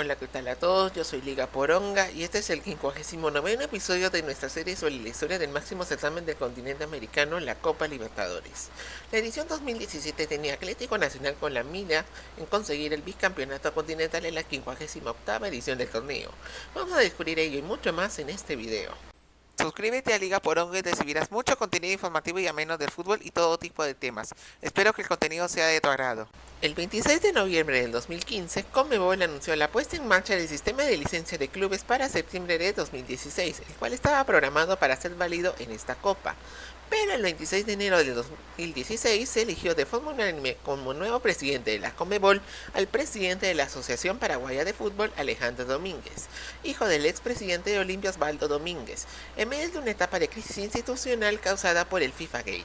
Hola, ¿qué tal a todos? Yo soy Liga Poronga y este es el 59º episodio de nuestra serie sobre la historia del máximo certamen del continente americano, la Copa Libertadores. La edición 2017 tenía Atlético Nacional con la mira en conseguir el bicampeonato continental en la 58ª edición del torneo. Vamos a descubrir ello y mucho más en este video. Suscríbete a Liga Poronga y recibirás mucho contenido informativo y ameno del fútbol y todo tipo de temas. Espero que el contenido sea de tu agrado. El 26 de noviembre del 2015, Conmebol anunció la puesta en marcha del sistema de licencia de clubes para septiembre de 2016, el cual estaba programado para ser válido en esta copa. Pero el 26 de enero de 2016 se eligió de forma unánime como nuevo presidente de la Conmebol al presidente de la Asociación Paraguaya de Fútbol, Alejandro Domínguez, hijo del expresidente de Olimpia Osvaldo Domínguez, en medio de una etapa de crisis institucional causada por el FIFA Gate.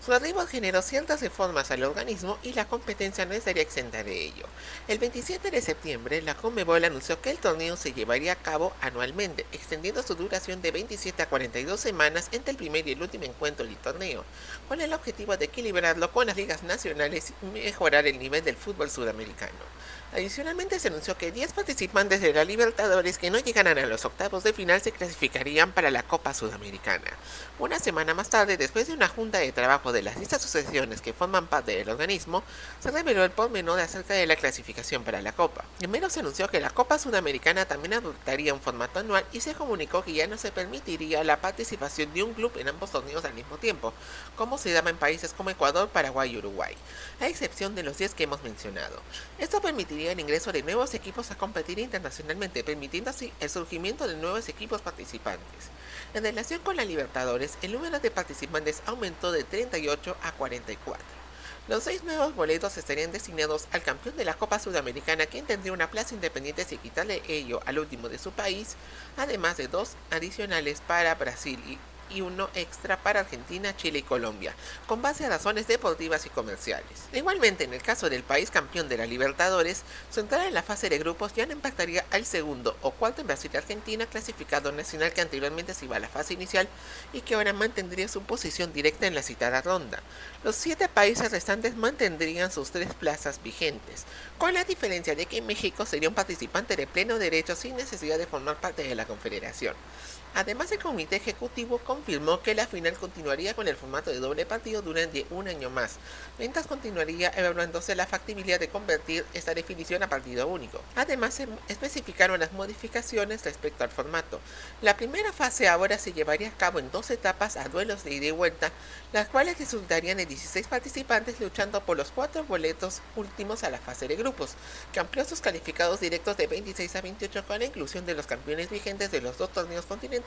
Su arribo generó ciertas reformas al organismo y la competencia no estaría exenta de ello. El 27 de septiembre, la Conmebol anunció que el torneo se llevaría a cabo anualmente, extendiendo su duración de 27 a 42 semanas entre el primer y el último encuentro del torneo, con el objetivo de equilibrarlo con las ligas nacionales y mejorar el nivel del fútbol sudamericano. Adicionalmente se anunció que 10 participantes de la Libertadores que no llegaran a los octavos de final se clasificarían para la Copa Sudamericana. Una semana más tarde, después de una junta de trabajo de las 10 asociaciones que forman parte del organismo, se reveló el pormenor acerca de la clasificación para la Copa. Primero se anunció que la Copa Sudamericana también adoptaría un formato anual y se comunicó que ya no se permitiría la participación de un club en ambos torneos al mismo tiempo, como se daba en países como Ecuador, Paraguay y Uruguay, a excepción de los 10 que hemos mencionado. Esto permitiría el ingreso de nuevos equipos a competir internacionalmente, permitiendo así el surgimiento de nuevos equipos participantes. En relación con la Libertadores, el número de participantes aumentó de 38 a 44. Los 6 nuevos boletos estarían destinados al campeón de la Copa Sudamericana, quien tendría una plaza independiente sin quitarle ello al último de su país, además de 2 adicionales para Brasil y uno extra para Argentina, Chile y Colombia, con base a razones deportivas y comerciales. Igualmente, en el caso del país campeón de la Libertadores, su entrada en la fase de grupos ya no impactaría al segundo o cuarto en Brasil y Argentina, clasificado nacional que anteriormente se iba a la fase inicial y que ahora mantendría su posición directa en la citada ronda. Los 7 países restantes mantendrían sus 3 plazas vigentes, con la diferencia de que México sería un participante de pleno derecho sin necesidad de formar parte de la confederación. Además, el comité ejecutivo confirmó que la final continuaría con el formato de doble partido durante un año más, mientras continuaría evaluándose la factibilidad de convertir esta definición a partido único. Además, se especificaron las modificaciones respecto al formato. La primera fase ahora se llevaría a cabo en 2 etapas a duelos de ida y vuelta, las cuales resultarían en 16 participantes luchando por los 4 boletos últimos a la fase de grupos, que amplió sus calificados directos de 26 a 28 con la inclusión de los campeones vigentes de los 2 torneos continentales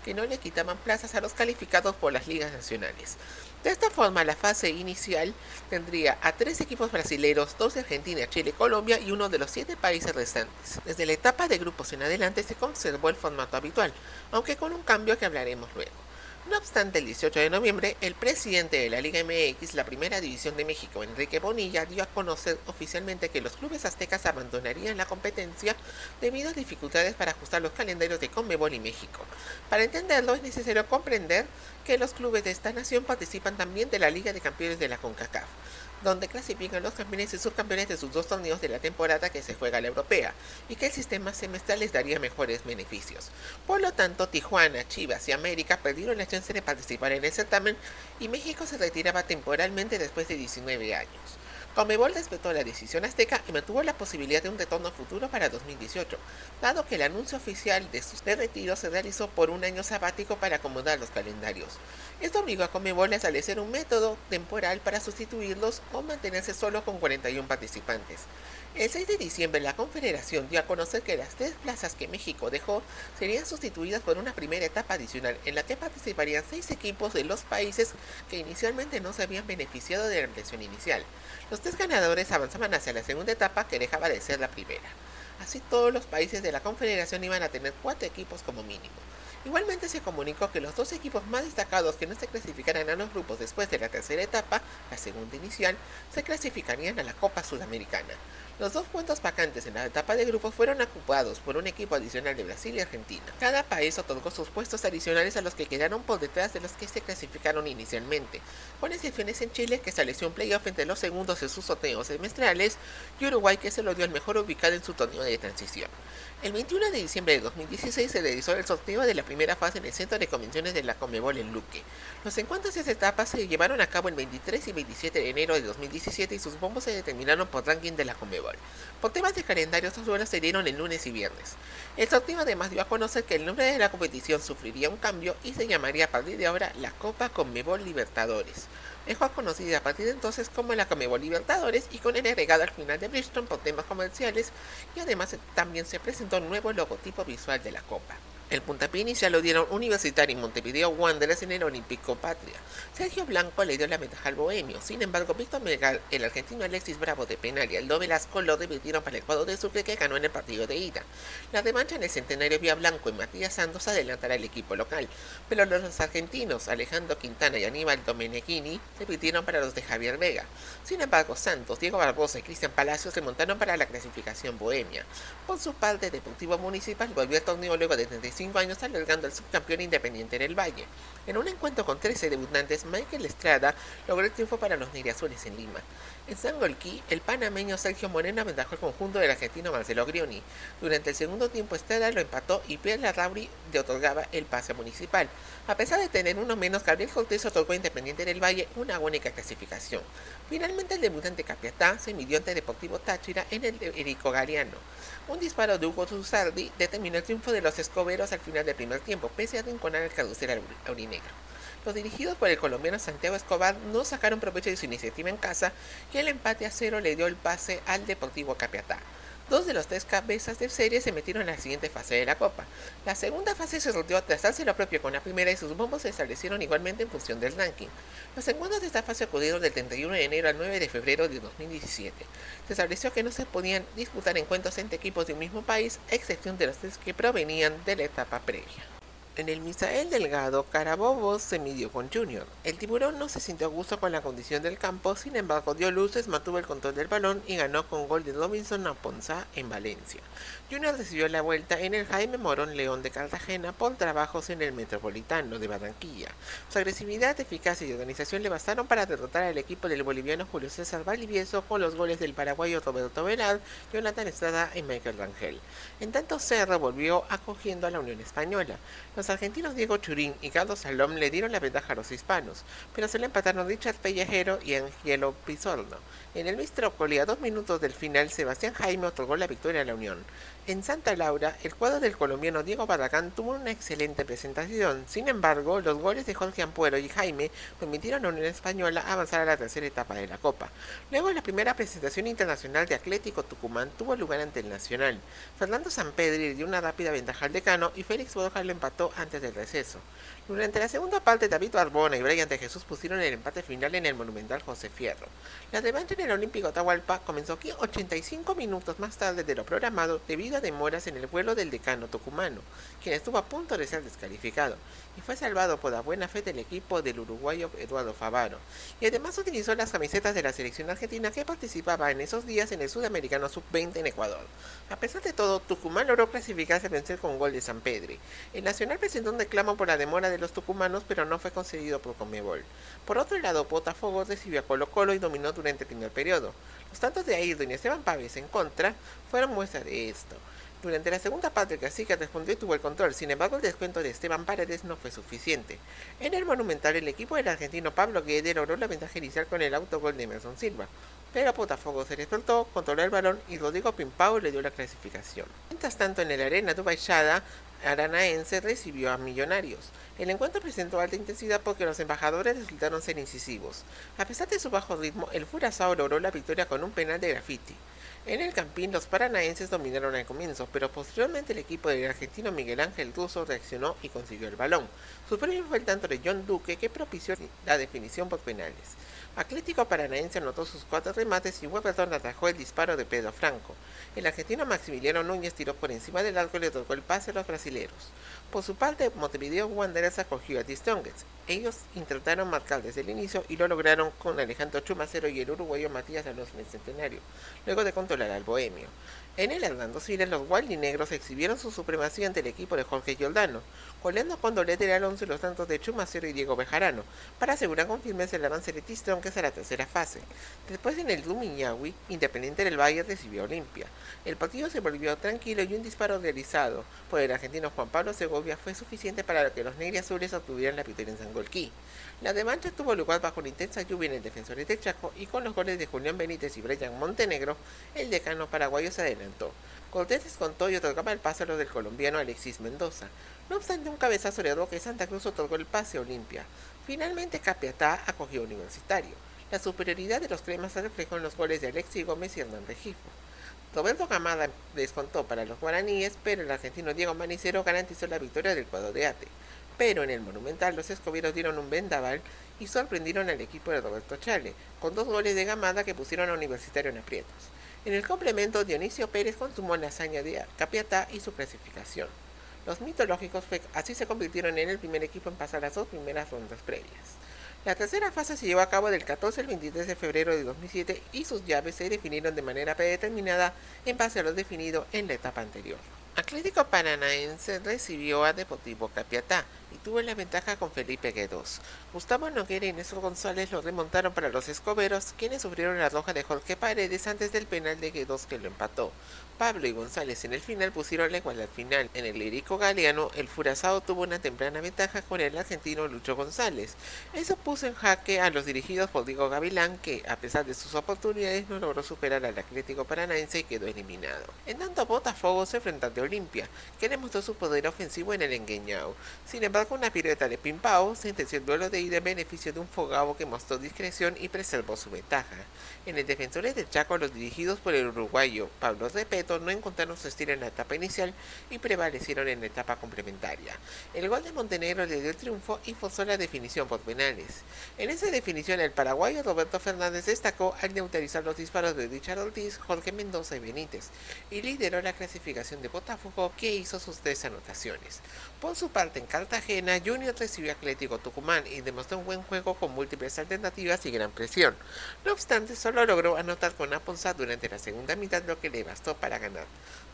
que no le quitaban plazas a los calificados por las ligas nacionales. De esta forma, la fase inicial tendría a 3 equipos brasileños, 2 de Argentina, Chile, Colombia y uno de los 7 países restantes. Desde la etapa de grupos en adelante se conservó el formato habitual, aunque con un cambio que hablaremos luego. No obstante, el 18 de noviembre, el presidente de la Liga MX, la Primera División de México, Enrique Bonilla, dio a conocer oficialmente que los clubes aztecas abandonarían la competencia debido a dificultades para ajustar los calendarios de Conmebol y México. Para entenderlo, es necesario comprender que los clubes de esta nación participan también de la Liga de Campeones de la CONCACAF, donde clasifican los campeones y subcampeones de sus 2 torneos de la temporada que se juega la europea, y que el sistema semestral les daría mejores beneficios. Por lo tanto, Tijuana, Chivas y América perdieron la chance de participar en el certamen y México se retiraba temporalmente después de 19 años. Conmebol respetó la decisión azteca y mantuvo la posibilidad de un retorno futuro para 2018, dado que el anuncio oficial de su retiro se realizó por un año sabático para acomodar los calendarios. Esto obligó a Conmebol a establecer un método temporal para sustituirlos o mantenerse solo con 41 participantes. El 6 de diciembre, la Confederación dio a conocer que las 3 plazas que México dejó serían sustituidas por una primera etapa adicional, en la que participarían 6 equipos de los países que inicialmente no se habían beneficiado de la ampliación inicial. Los 3 ganadores avanzaban hacia la segunda etapa, que dejaba de ser la primera. Así, todos los países de la Confederación iban a tener 4 equipos como mínimo. Igualmente se comunicó que los 2 equipos más destacados que no se clasificaran a los grupos después de la tercera etapa, la segunda inicial, se clasificarían a la Copa Sudamericana. Los 2 puntos vacantes en la etapa de grupos fueron ocupados por un equipo adicional de Brasil y Argentina. Cada país otorgó sus puestos adicionales a los que quedaron por detrás de los que se clasificaron inicialmente, con excepciones en Chile, que estableció un playoff entre los segundos en sus sorteos semestrales, y Uruguay, que se lo dio al mejor ubicado en su torneo de transición. El 21 de diciembre de 2016 se realizó el sorteo de la primera fase en el Centro de Convenciones de la Conmebol en Luque. Los encuentros de esta etapa se llevaron a cabo el 23 y 27 de enero de 2017 y sus bombos se determinaron por ranking de la Conmebol. Por temas de calendario, estos duelos se dieron el lunes y viernes. El sorteo además dio a conocer que el nombre de la competición sufriría un cambio y se llamaría a partir de ahora la Copa Conmebol Libertadores. Dejó conocida a partir de entonces como la Conmebol Libertadores y con el agregado al final de Bridgestone por temas comerciales, y además también se presentó un nuevo logotipo visual de la Copa. El puntapié inicial lo dieron Universitario y Montevideo Wanderers en el Olímpico Patria. Sergio Blanco le dio la ventaja al bohemio. Sin embargo, Víctor Melgar, el argentino Alexis Bravo de penal y Aldo Velasco lo dividieron para el cuadro de Sucre, que ganó en el partido de ida. La revancha en el Centenario vía Blanco y Matías Santos adelantará al equipo local, pero los argentinos Alejandro Quintana y Aníbal Domenichini se pidieron para los de Javier Vega. Sin embargo, Santos, Diego Barbosa y Cristian Palacios se montaron para la clasificación bohemia. Por su parte, Deportivo Municipal volvió al torneo luego de 35 años, alargando al subcampeón Independiente del Valle. En un encuentro con 13 debutantes, Michael Estrada logró el triunfo para los negriazules en Lima. En Sangolquí, el panameño Sergio Moreno aventajó el conjunto del argentino Marcelo Grioni. Durante el segundo tiempo, Estrada lo empató y Pierre Larrauri le otorgaba el pase municipal. A pesar de tener uno menos, Gabriel Cortés otorgó a Independiente del Valle una única clasificación. Finalmente, el debutante Capiatá se midió ante Deportivo Táchira en el Erico Gariano. Un disparo de Hugo Susardi determinó el triunfo de los escoberos al final del primer tiempo, pese a rinconar el carrusel aurinegro. Los dirigidos por el colombiano Santiago Escobar no sacaron provecho de su iniciativa en casa, y el empate a 0 le dio el pase al Deportivo Capiatá. 2 de los 3 cabezas de serie se metieron en la siguiente fase de la Copa. La segunda fase se sorteó tras darse lo propio con la primera, y sus bombos se establecieron igualmente en función del ranking. Los encuentros de esta fase ocurrieron del 31 de enero al 9 de febrero de 2017. Se estableció que no se podían disputar encuentros entre equipos de un mismo país, a excepción de los 3 que provenían de la etapa previa. En el Misael Delgado, Carabobo se midió con Junior. El tiburón no se sintió a gusto con la condición del campo, sin embargo dio luces, mantuvo el control del balón y ganó con gol de Robinson Aponzá en Valencia. Junior recibió la vuelta en el Jaime Morón León de Cartagena por trabajos en el Metropolitano de Barranquilla. Su agresividad, eficacia y organización le bastaron para derrotar al equipo del boliviano Julio César Valdivieso con los goles del paraguayo Roberto Velar, Jonathan Estrada y Michael Rangel. En tanto, Cerro volvió acogiendo a la Unión Española. Los argentinos Diego Churín y Carlos Salom le dieron la ventaja a los hispanos, pero se le empataron Richard Pellejero y Angelo Pizorno. En el Mistrócoli, a 2 minutos del final, Sebastián Jaime otorgó la victoria a la Unión. En Santa Laura, el cuadro del colombiano Diego Barragán tuvo una excelente presentación. Sin embargo, los goles de Jorge Ampuero y Jaime permitieron a Unión Española avanzar a la tercera etapa de la Copa. Luego, la primera presentación internacional de Atlético Tucumán tuvo lugar ante el Nacional. Fernando Sampedri le dio una rápida ventaja al decano y Félix Borja lo empató antes del receso. Durante la segunda parte, David Barbona y Brian de Jesús pusieron el empate final en el Monumental José Fierro. La revancha en el Olímpico Atahualpa comenzó aquí 85 minutos más tarde de lo programado, debido a demoras en el vuelo del decano tucumano, quien estuvo a punto de ser descalificado, y fue salvado por la buena fe del equipo del uruguayo Eduardo Favaro, y además utilizó las camisetas de la selección argentina, que participaba en esos días en el Sudamericano Sub-20 en Ecuador. A pesar de todo, Tucumán logró clasificarse a vencer con gol de Sampedri. El Nacional presentó un reclamo por la demora de los tucumanos, pero no fue concedido por Conmebol. Por otro lado, Botafogo recibió a Colo-Colo y dominó durante el primer periodo. Los tantos de Ayrton y Esteban Pávez en contra fueron muestra de esto. Durante la segunda parte, el Cacique respondió y tuvo el control. Sin embargo, el descuento de Esteban Paredes no fue suficiente. En el Monumental, el equipo del argentino Pablo Guede logró la ventaja inicial con el autogol de Emerson Silva, pero Botafogo se despertó, controló el balón y Rodrigo Pimpao le dio la clasificación. Mientras tanto, en el Arena Baixada, Aranaense recibió a Millonarios. El encuentro presentó alta intensidad porque los embajadores resultaron ser incisivos. A pesar de su bajo ritmo, el Curazao logró la victoria con un penal de Graffiti. En el Campín, los paranaenses dominaron al comienzo, pero posteriormente el equipo del argentino Miguel Ángel Russo reaccionó y consiguió el balón. Su premio fue el tanto de John Duque, que propició la definición por penales. Atlético Paranaense anotó sus 4 remates y Weberton atajó el disparo de Pedro Franco. El argentino Maximiliano Núñez tiró por encima del arco y le tocó el pase a los brasileros. Por su parte, Montevideo Wanderers acogió a The Strongest. Ellos intentaron marcar desde el inicio y lo lograron con Alejandro Chumacero y el uruguayo Matías Alonso en el Centenario, luego de controlar al bohemio. En el Hernando Siles, los gualdinegros exhibieron su supremacía ante el equipo de Jorge Giordano, goleando con doblete de Alonso y los tantos de Chumacero y Diego Bejarano, para asegurar con firmeza el avance de The Strongest a la tercera fase. Después, en el Rumiñahui, Independiente del Valle recibió a Olimpia. El partido se volvió tranquilo y un disparo realizado por el argentino Juan Pablo Segovia fue suficiente para que los negriazules obtuvieran la victoria en Sangolquí. La revancha tuvo lugar bajo una intensa lluvia en el Defensores del Chaco y con los goles de Julián Benítez y Brian Montenegro, el decano paraguayo se adelantó. Cortés descontó y otorgaba el pase a los del colombiano Alexis Mendoza. No obstante, un cabezazo de Roque Santa Cruz otorgó el pase a Olimpia. Finalmente, Capiatá acogió a Universitario. La superioridad de los cremas se reflejó en los goles de Alexis Gómez y Hernán Regifo. Roberto Camada descontó para los guaraníes, pero el argentino Diego Manicero garantizó la victoria del cuadro de Ate. Pero en el Monumental los escobieros dieron un vendaval y sorprendieron al equipo de Roberto Chale, con 2 goles de Gamada que pusieron a Universitario en aprietos. En el complemento, Dionisio Pérez consumó la hazaña de Capiatá y su clasificación. Los mitológicos así se convirtieron en el primer equipo en pasar las 2 primeras rondas previas. La tercera fase se llevó a cabo del 14 al 23 de febrero de 2007 y sus llaves se definieron de manera predeterminada en base a lo definido en la etapa anterior. Atlético Paranaense recibió a Deportivo Capiatá y tuvo la ventaja con Felipe Guedos. Gustavo Noguera y Néstor González lo remontaron para los escoberos, quienes sufrieron la roja de Jorge Paredes antes del penal de Guedos que lo empató. Pablo y González en el final pusieron la igualdad final. En el Lirico Galeano, el Furazao tuvo una temprana ventaja con el argentino Lucho González. Eso puso en jaque a los dirigidos por Diego Gavilán, que, a pesar de sus oportunidades, no logró superar al Atlético Paranaense y quedó eliminado. En tanto, Botafogo se enfrentó ante Olimpia, que demostró su poder ofensivo en el Engueñao. Sin embargo, una pirueta de Pimpao sentenció el duelo de ida en beneficio de un Fogavo que mostró discreción y preservó su ventaja. En el Defensores del Chaco, los dirigidos por el uruguayo Pablo Repeto no encontraron su estilo en la etapa inicial y prevalecieron en la etapa complementaria. El gol de Montenegro le dio el triunfo y forzó la definición por penales. En esa definición, el paraguayo Roberto Fernández destacó al neutralizar los disparos de Richard Ortiz, Jorge Mendoza y Benítez, y lideró la clasificación de Botafogo, que hizo sus 3 anotaciones. Por su parte, en Cartagena, Junior recibió a Atlético Tucumán y demostró un buen juego con múltiples alternativas y gran presión. No obstante, solo logró anotar con Aponzá durante la segunda mitad, lo que le bastó para ganar.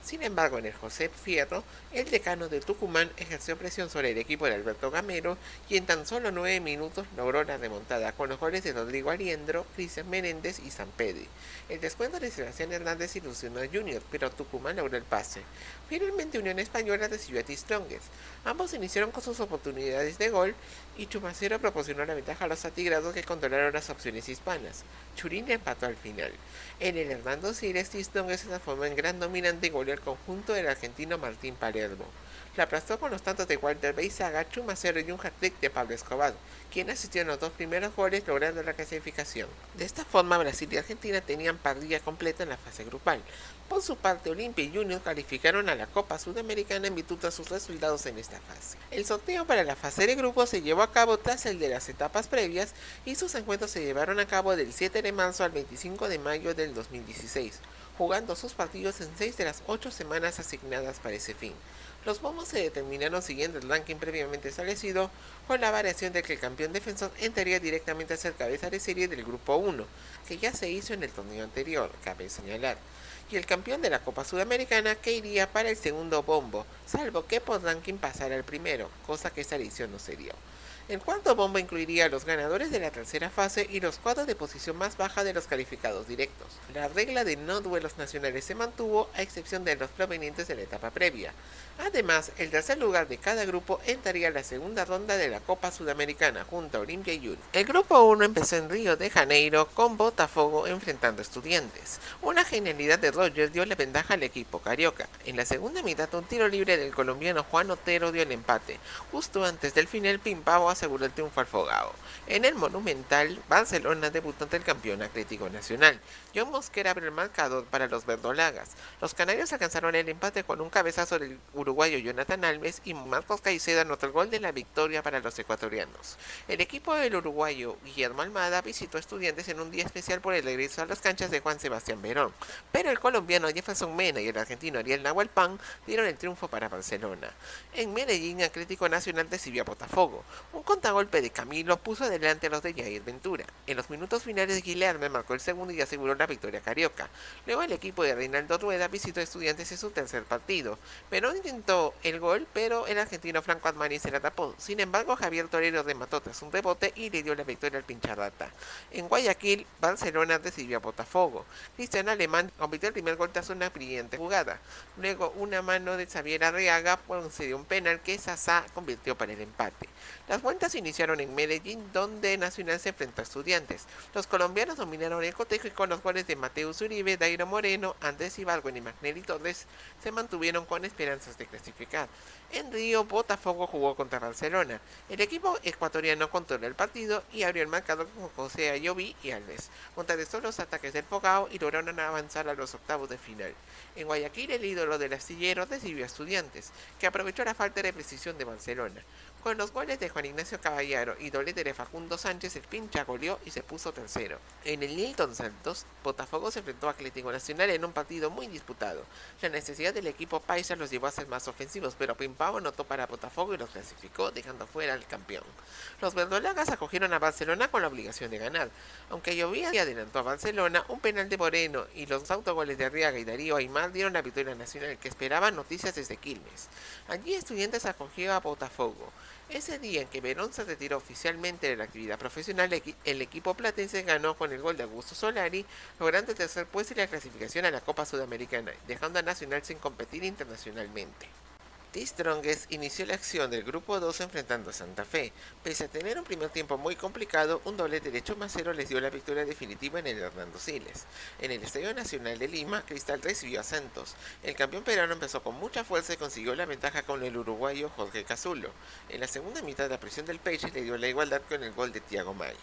Sin embargo, en el José Fierro, el decano de Tucumán ejerció presión sobre el equipo de Alberto Gamero y en tan solo 9 minutos logró la remontada con los goles de Rodrigo Aliendro, Cristian Menéndez y Sampedri. El descuento de Sebastián Hernández ilusionó a Junior, pero Tucumán logró el pase. Finalmente, Unión Española recibió a The Strongest. Ambos iniciaron con sus oportunidades de gol y Chumacero proporcionó la ventaja a los atigrados, que controlaron las opciones hispanas. Churín empató al final. En el Hernando Siles, The Strongest se transformó en gran dominante y goleó al conjunto del argentino Martín Palermo. La aplastó con los tantos de Walter Beizaga, Chumacero y un hat-trick de Pablo Escobar, quien asistió en los 2 primeros goles, logrando la clasificación. De esta forma, Brasil y Argentina tenían parrilla completa en la fase grupal. Por su parte, Olimpia y Junior calificaron a la Copa Sudamericana en virtud de sus resultados en esta fase. El sorteo para la fase de grupos se llevó a cabo tras el de las etapas previas y sus encuentros se llevaron a cabo del 7 de marzo al 25 de mayo del 2016, jugando sus partidos en 6 de las 8 semanas asignadas para ese fin. Los bombos se determinaron siguiendo el ranking previamente establecido, con la variación de que el campeón defensor entraría directamente a ser cabeza de serie del grupo 1, que ya se hizo en el torneo anterior, cabe señalar, y el campeón de la Copa Sudamericana, que iría para el segundo bombo, salvo que por ranking pasara al primero, cosa que esta edición no se dio. El cuarto bombo incluiría a los ganadores de la tercera fase y los 4 de posición más baja de los calificados directos. La regla de no duelos nacionales se mantuvo, a excepción de los provenientes de la etapa previa. Además, el tercer lugar de cada grupo entraría a la segunda ronda de la Copa Sudamericana junto a Olimpia y Junior. El grupo 1 empezó en Río de Janeiro, con Botafogo enfrentando a Estudiantes. Una genialidad de Rogers dio la ventaja al equipo carioca. En la segunda mitad, un tiro libre del colombiano Juan Otero dio el empate. Justo antes del final, Pimpao aseguró el triunfo al Fogao. En el Monumental, Barcelona debutó ante el campeón Atlético Nacional. John Mosquera abrió el marcador para los verdolagas. Los canarios alcanzaron el empate con un cabezazo del uruguayo Jonathan Alves y Marcos Caicedo anotó el gol de la victoria para los ecuatorianos. El equipo del uruguayo Guillermo Almada visitó a Estudiantes en un día especial por el regreso a las canchas de Juan Sebastián Verón, pero el colombiano Jefferson Mena y el argentino Ariel Nahuelpan dieron el triunfo para Barcelona. En Medellín, Atlético Nacional recibió a Botafogo. Un contragolpe de Camilo puso adelante a los de Jair Ventura. En los minutos finales, Guilherme marcó el segundo y aseguró la victoria carioca. Luego el equipo de Reinaldo Rueda visitó a Estudiantes en su tercer partido. Verón intentó el gol, pero el argentino Franco Armani se la tapó. Sin embargo, Javier Torero remató tras un rebote y le dio la victoria al Pincharrata. En Guayaquil, Barcelona recibió a Botafogo. Cristian Alemán convirtió el primer gol tras una brillante jugada. Luego, una mano de Xavier Arriaga concedió un penal que Sasá convirtió para el empate. Las vueltas iniciaron en Medellín, donde Nacional se enfrentó a Estudiantes. Los colombianos dominaron el cotejo y con los goles de Mateus Uribe, Dairo Moreno, Andrés Ibargüen y Magnelli Torres se mantuvieron con esperanzas de clasificar. En Río, Botafogo jugó contra Barcelona. El equipo ecuatoriano controló el partido y abrió el marcador con José Ayoví y Alves. Contrarrestó los ataques del Fogao y lograron avanzar a los octavos de final. En Guayaquil, el ídolo del astillero recibió a Estudiantes, que aprovechó la falta de precisión de Barcelona. Con los goles de Juan Ignacio Caballero y doblete de Facundo Sánchez, el Pincha goleó y se puso tercero. En el Nilton Santos, Botafogo se enfrentó a Atlético Nacional en un partido muy disputado. La necesidad del equipo paisa los llevó a ser más ofensivos, pero Pimpao anotó para Botafogo y los clasificó, dejando fuera al campeón. Los verdolagas acogieron a Barcelona con la obligación de ganar. Aunque llovía y adelantó a Barcelona, un penal de Moreno y los autogoles de Arriaga y Darío Aymar dieron la victoria nacional, que esperaba noticias desde Quilmes. Allí Estudiantes acogió a Botafogo. Ese día en que Verón se retiró oficialmente de la actividad profesional, el equipo platense ganó con el gol de Augusto Solari, logrando el tercer puesto y la clasificación a la Copa Sudamericana, dejando a Nacional sin competir internacionalmente. The Strongest inició la acción del grupo 2 enfrentando a Santa Fe. Pese a tener un primer tiempo muy complicado, un doble derecho más cero les dio la victoria definitiva en el Hernando Siles. En el Estadio Nacional de Lima, Cristal recibió a Santos. El campeón peruano empezó con mucha fuerza y consiguió la ventaja con el uruguayo Jorge Cazulo. En la segunda mitad, la presión del Peixe le dio la igualdad con el gol de Thiago Maya.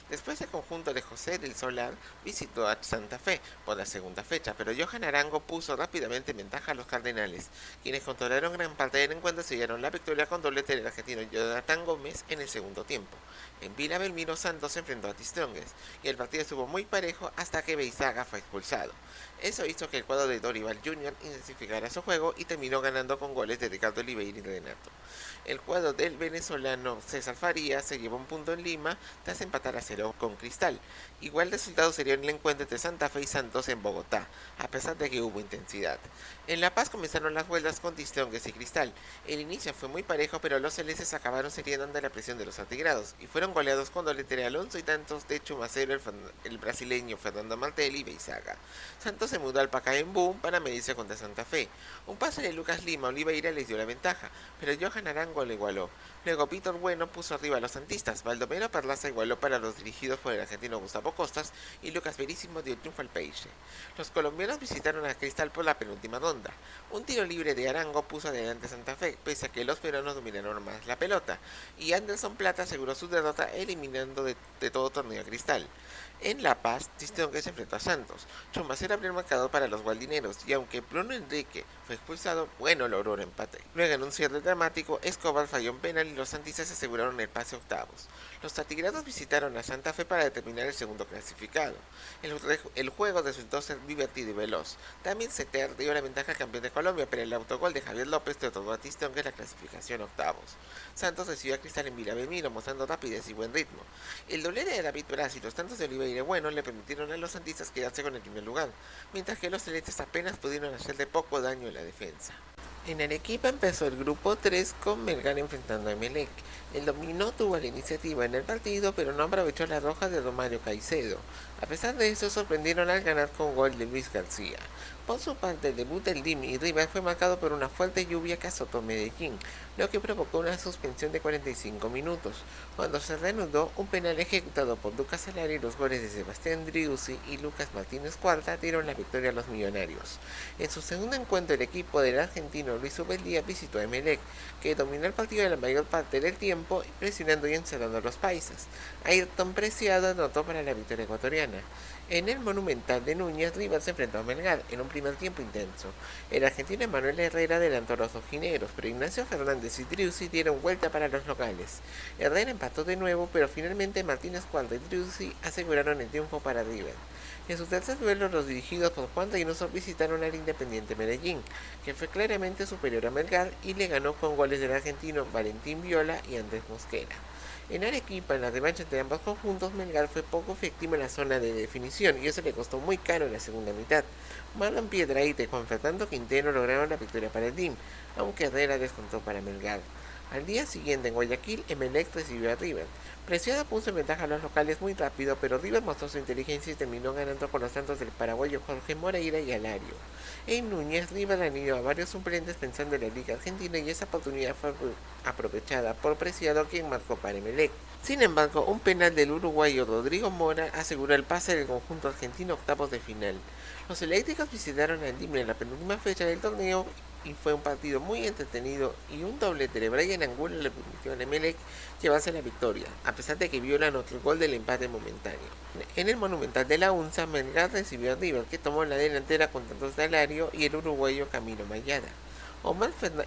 Después, el conjunto de José del Solar visitó a Santa Fe por la segunda fecha, pero Johan Arango puso rápidamente en ventaja a los Cardenales, quienes controlaron gran parte del encuentro y sellaron la victoria con doblete del argentino Jonathan Gómez en el segundo tiempo. En Vila Belmiro, Santos se enfrentó a The Strongest y el partido estuvo muy parejo hasta que Beizaga fue expulsado. Eso hizo que el cuadro de Dorival Jr. intensificara su juego y terminó ganando con goles de Ricardo Oliveira y Renato. El cuadro del venezolano César Farías se llevó un punto en Lima tras empatar a 0 con Cristal. Igual resultado sería el encuentro entre Santa Fe y Santos en Bogotá, a pesar de que hubo intensidad. En La Paz comenzaron las vueltas con The Strongest y Cristal. El inicio fue muy parejo, pero los celestes acabaron cediendo ante la presión de los atigrados y fueron goleados con doblete de Alonso y tantos de Chumacero, el brasileño Fernando Martelli y Beizaga. Santos se mudó al Pacaembu para medirse contra Santa Fe. Un pase de Lucas Lima Oliveira les dio la ventaja, pero Johan Arango lo igualó. Luego Víctor Bueno puso arriba a los santistas, Baldomero Perlaza igualó para los dirigidos por el argentino Gustavo Costas y Lucas Verísimo dio triunfo al Peixe. Los colombianos visitaron a Cristal por la penúltima ronda. Un tiro libre de Arango puso adelante a Santa Fe, pese a que los peruanos dominaron más la pelota, y Anderson Plata aseguró su derrota eliminando de todo torneo a Cristal. En La Paz, The Strongest se enfrentó a Santos. Chumacero abrió el marcador para los gualdineros y aunque Bruno Enrique fue expulsado, Bueno logró un empate. Luego, en un cierre dramático, Escobar falló un penal y los santistas aseguraron el pase a octavos. Los atigrados visitaron a Santa Fe para determinar el segundo clasificado. El juego resultó ser divertido y veloz. También Ceter dio la ventaja al campeón de Colombia, pero el autogol de Javier López le otorgó a The Strongest la clasificación a octavos. Santos recibió a Cristal en Vila Belmiro, mostrando rapidez y buen ritmo. El doblete de David Braz y los tantos de Oliveira Bueno le permitieron a los santistas quedarse con el primer lugar, mientras que los celestes apenas pudieron hacerle poco daño en la defensa. En Arequipa empezó el grupo 3 con Melgar enfrentando a Emelec. El dominó tuvo la iniciativa en el partido, pero no aprovechó la roja de Romario Caicedo. A pesar de eso, sorprendieron al ganar con gol de Luis García. Por su parte, el debut del DIM y Rivas fue marcado por una fuerte lluvia que azotó Medellín, lo que provocó una suspensión de 45 minutos. Cuando se reanudó, un penal ejecutado por Lucas Solari y los goles de Sebastián Driussi y Lucas Martínez Cuarta dieron la victoria a los millonarios. En su segundo encuentro, el equipo del argentino Luis Ubeldía visitó a Emelec, que dominó el partido la mayor parte del tiempo, presionando y encerrando a los paisas. Ayrton Preciado anotó para la victoria ecuatoriana. En el Monumental de Núñez, River se enfrentó a Melgar en un primer tiempo intenso. El argentino Manuel Herrera adelantó a los rojineros, pero Ignacio Fernández y Driussi dieron vuelta para los locales. Herrera empató de nuevo, pero finalmente Martínez Cuarta y Driussi aseguraron el triunfo para River. En su tercer duelo, los dirigidos por Juan Reynoso visitaron al Independiente Medellín, que fue claramente superior a Melgar y le ganó con goles del argentino Valentín Viola y Andrés Mosquera. En Arequipa, en la revancha entre ambos conjuntos, Melgar fue poco efectivo en la zona de definición y eso le costó muy caro en la segunda mitad. Marlon Piedrahita y Juan Fernando Quintero lograron la victoria para el DIM, aunque Herrera descontó para Melgar. Al día siguiente, en Guayaquil, Emelec recibió a River. Preciado puso en ventaja a los locales muy rápido, pero River mostró su inteligencia y terminó ganando con los tantos del paraguayo Jorge Moreira y Alario. En Núñez, River alineó a varios suplentes pensando en la Liga Argentina y esa oportunidad fue aprovechada por Preciado, quien marcó para Emelec. Sin embargo, un penal del uruguayo Rodrigo Mora aseguró el pase del conjunto argentino a octavos de final. Los eléctricos visitaron al DIM en la penúltima fecha del torneo y fue un partido muy entretenido y un doblete de Brian Angulo le permitió al Emelec llevarse la victoria, a pesar de que Viola anotó el gol del empate momentáneo. En el Monumental de la UNSA, Melgar recibió a River, que tomó la delantera con tantos de Alario y el uruguayo Camilo Mayada.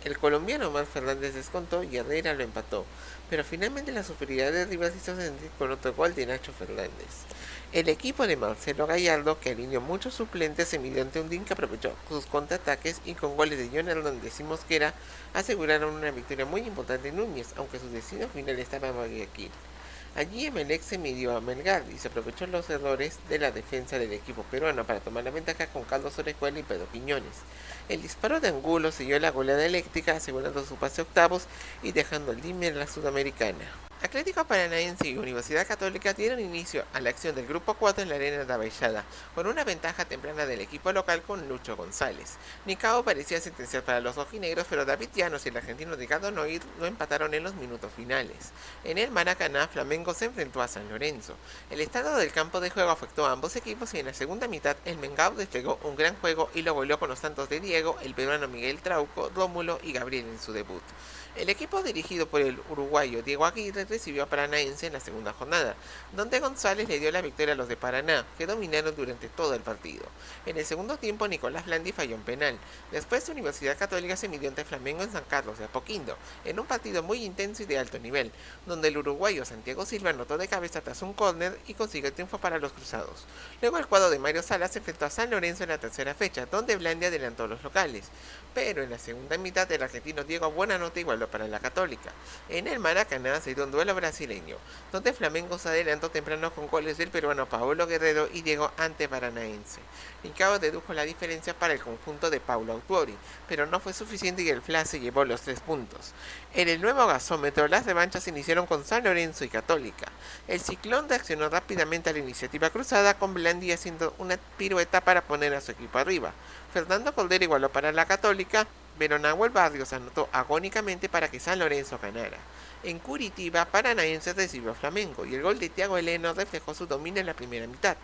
El colombiano Omar Fernández descontó y Herrera lo empató, pero finalmente la superioridad de River se hizo sentir con otro gol de Nacho Fernández. El equipo de Marcelo Gallardo, que alineó muchos suplentes, se midió ante un DIM que aprovechó sus contraataques y con goles de John Hernández y Mosquera aseguraron una victoria muy importante en Núñez, aunque su destino final estaba en Guayaquil. Allí Emelec se midió a Melgar y se aprovechó los errores de la defensa del equipo peruano para tomar la ventaja con Carlos Orejuela y Pedro Quiñones. El disparo de Angulo siguió la goleada eléctrica, asegurando su pase a octavos y dejando al DIM en la Sudamericana. Atlético Paranaense y Universidad Católica dieron inicio a la acción del Grupo 4 en la Arena de Avellaneda, con una ventaja temprana del equipo local con Lucho González. Nicao parecía sentenciar para los rojinegros, pero David Llanos y el argentino Ricardo Noir lo empataron en los minutos finales. En el Maracaná, Flamengo se enfrentó a San Lorenzo. El estado del campo de juego afectó a ambos equipos y en la segunda mitad el Mengao desplegó un gran juego y lo goleó con los tantos de Diego, el peruano Miguel Trauco, Rómulo y Gabriel en su debut. El equipo dirigido por el uruguayo Diego Aguirre recibió a Paranaense en la segunda jornada, donde González le dio la victoria a los de Paraná, que dominaron durante todo el partido. En el segundo tiempo, Nicolás Blandi falló un penal. Después, Universidad Católica se midió ante Flamengo en San Carlos de Apoquindo, en un partido muy intenso y de alto nivel, donde el uruguayo Santiago Silva anotó de cabeza tras un córner y consiguió el triunfo para los cruzados. Luego, el cuadro de Mario Salas se enfrentó a San Lorenzo en la tercera fecha, donde Blandi adelantó a los locales. Pero en la segunda mitad, el argentino Diego Buenanote igualó para la Católica. En el Maracaná se dio un duelo brasileño, donde Flamengo se adelantó temprano con goles del peruano Paulo Guerrero y Diego ante Paranaense. Nicao dedujo la diferencia para el conjunto de Paulo Autuori, pero no fue suficiente y el FLA se llevó los 3 puntos. En el nuevo gasómetro, las revanchas se iniciaron con San Lorenzo y Católica. El Ciclón reaccionó rápidamente a la iniciativa cruzada, con Blandi haciendo una pirueta para poner a su equipo arriba. Fernando Cordero igualó para la Católica, pero Nahuel Barrios anotó agónicamente para que San Lorenzo ganara. En Curitiba, Paranaense recibió a Flamengo y el gol de Thiago Heleno reflejó su dominio en la primera mitad.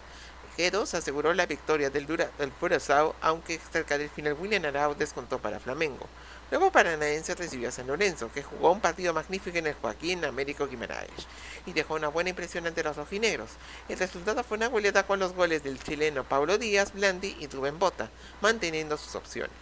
G2 aseguró la victoria del Curaçao, aunque cerca del final William Arau descontó para Flamengo. Luego Paranaense recibió a San Lorenzo, que jugó un partido magnífico en el Joaquín Américo Guimaraes y dejó una buena impresión ante los rojinegros. El resultado fue una goleada con los goles del chileno Paulo Díaz, Blandi y Rubén Bota, manteniendo sus opciones.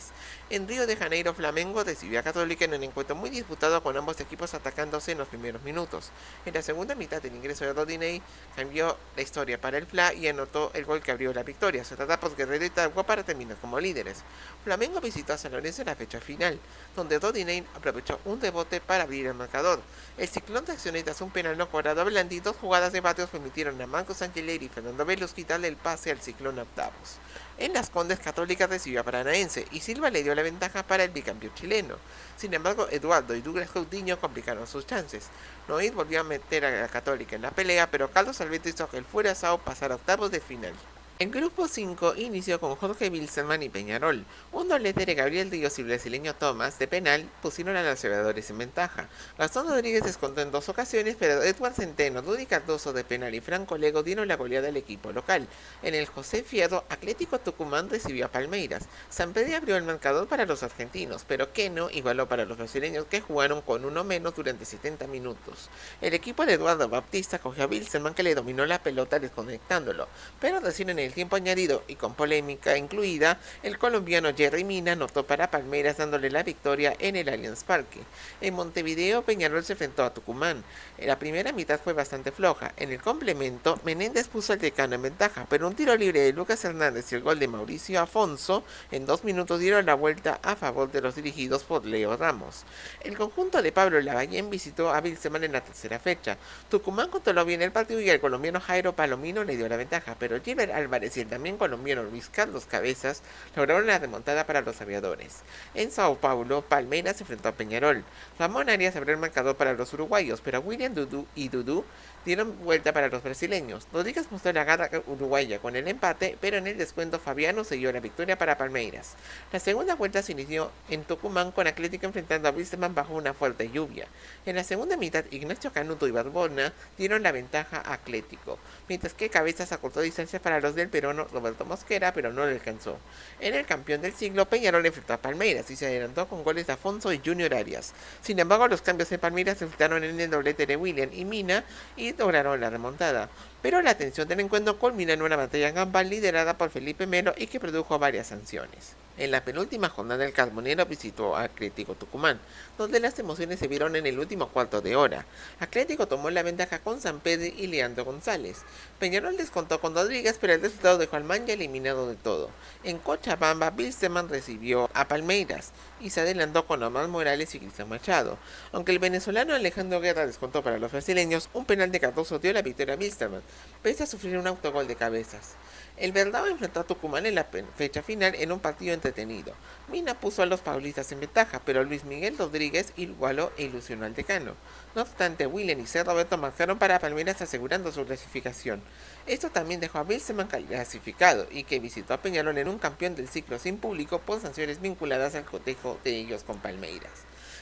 En Río de Janeiro, Flamengo recibió a Católica en un encuentro muy disputado con ambos equipos atacándose en los primeros minutos. En la segunda mitad, el ingreso de Rodinei cambió la historia para el FLA y anotó el gol que abrió la victoria. Se trata por Guerrero y Talco para terminar como líderes. Flamengo visitó a San Lorenzo en la fecha final, donde Rodinei aprovechó un rebote para abrir el marcador. El Ciclón reaccionó tras un penal no cobrado a Blandi. 2 jugadas de Barrios permitieron a Marcos Angeleri y Fernando Veloz darle el pase al Ciclón a octavos. En Las Condes, Católica recibió a Paranaense y Silva le dio la ventaja para el bicampeón chileno. Sin embargo, Eduardo y Douglas Coutinho complicaron sus chances. Noir volvió a meter a la Católica en la pelea, pero Carlos Alberto hizo que el Curaçao pasara a octavos de final. El grupo 5 inició con Jorge Wilstermann y Peñarol. Un doblete de Gabriel Díaz y el brasileño Thomas de penal pusieron a los aviadores en ventaja. Gastón Rodríguez descontó en 2 ocasiones, pero Edward Centeno, Dudy Cardoso de penal y Franco Lego dieron la goleada al equipo local. En el José Fierro, Atlético Tucumán recibió a Palmeiras. San Pedro abrió el marcador para los argentinos, pero Queno igualó para los brasileños que jugaron con uno menos durante 70 minutos. El equipo de Eduardo Baptista cogió a Wilstermann, que le dominó la pelota desconectándolo, pero recién en el tiempo añadido y con polémica incluida, el colombiano Jerry Mina anotó para Palmeiras dándole la victoria en el Allianz Parque. En Montevideo, Peñarol se enfrentó a Tucumán. La primera mitad fue bastante floja. En el complemento, Menéndez puso al Decano en ventaja, pero un tiro libre de Lucas Hernández y el gol de Mauricio Afonso en 2 minutos dieron la vuelta a favor de los dirigidos por Leo Ramos. El conjunto de Pablo Lavallén visitó a Wilstermann en la tercera fecha. Tucumán controló bien el partido y el colombiano Jairo Palomino le dio la ventaja, pero Gilbert Álvarez y el también colombiano Luis Carlos Cabezas lograron la remontada para los aviadores. En Sao Paulo, Palmeiras se enfrentó a Peñarol. Ramón Arias abrió el marcador para los uruguayos, pero William Dudu y Dudu dieron vuelta para los brasileños. Rodríguez mostró la garra uruguaya con el empate, pero en el descuento Fabiano selló la victoria para Palmeiras. La segunda vuelta se inició en Tucumán con Atlético enfrentando a Wilstermann bajo una fuerte lluvia. En la segunda mitad, Ignacio Canuto y Barbona dieron la ventaja a Atlético, mientras que Cabezas acortó distancias para los del peruano Roberto Mosquera, pero no le alcanzó. En el campeón del siglo, Peñarol enfrentó a Palmeiras y se adelantó con goles de Afonso y Junior Arias. Sin embargo, los cambios en Palmeiras se enfrentaron en el doblete de William y Mina y lograron la remontada. Pero la atención del encuentro culmina en una batalla campal liderada por Felipe Melo y que produjo varias sanciones. En la penúltima jornada, el Carbonero visitó a Atlético Tucumán, donde las emociones se vieron en el último cuarto de hora. Atlético tomó la ventaja con San Pedro y Leandro González. Peñarol descontó con Rodríguez, pero el resultado dejó al Manja eliminado de todo. En Cochabamba, Wilstermann recibió a Palmeiras y se adelantó con Omar Morales y Cristian Machado. Aunque el venezolano Alejandro Guerra descontó para los brasileños, un penal de Cardoso dio la victoria a Wilstermann, pese a sufrir un autogol de Cabezas. El Verdao enfrentó a Tucumán en la fecha final en un partido entretenido. Mina puso a los paulistas en ventaja, pero Luis Miguel Rodríguez igualó e ilusionó al Decano. No obstante, William y C. Roberto marcaron para Palmeiras asegurando su clasificación. Esto también dejó a Wilstermann clasificado y que visitó a Peñarol en un campeón del ciclo sin público por sanciones vinculadas al cotejo de ellos con Palmeiras.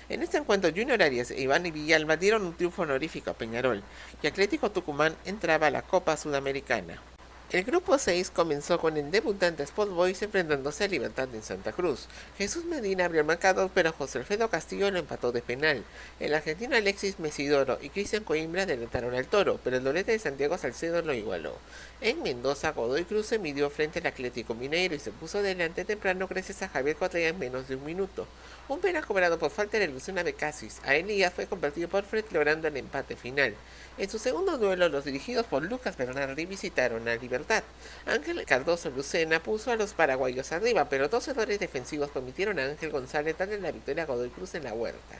En este encuentro, Junior Arias e Iván y Villalba dieron un triunfo honorífico a Peñarol y Atlético Tucumán entraba a la Copa Sudamericana. El grupo 6 comenzó con el debutante Sport Boys enfrentándose a Libertad en Santa Cruz. Jesús Medina abrió el marcador, pero José Alfredo Castillo lo empató de penal. El argentino Alexis Mesidoro y Cristian Coimbra adelantaron al Toro, pero el doblete de Santiago Salcedo lo igualó. En Mendoza, Godoy Cruz se midió frente al Atlético Mineiro y se puso delante temprano gracias a Javier Correa en menos de un minuto. Un penal cobrado por falta de ilusión a Becasis. A Elías fue convertido por Fred logrando el empate final. En su segundo duelo, los dirigidos por Lucas Bernardi visitaron a Libertad. Ángel Cardoso Lucena puso a los paraguayos arriba, pero 2 errores defensivos permitieron a Ángel González darle la victoria a Godoy Cruz en la Huerta.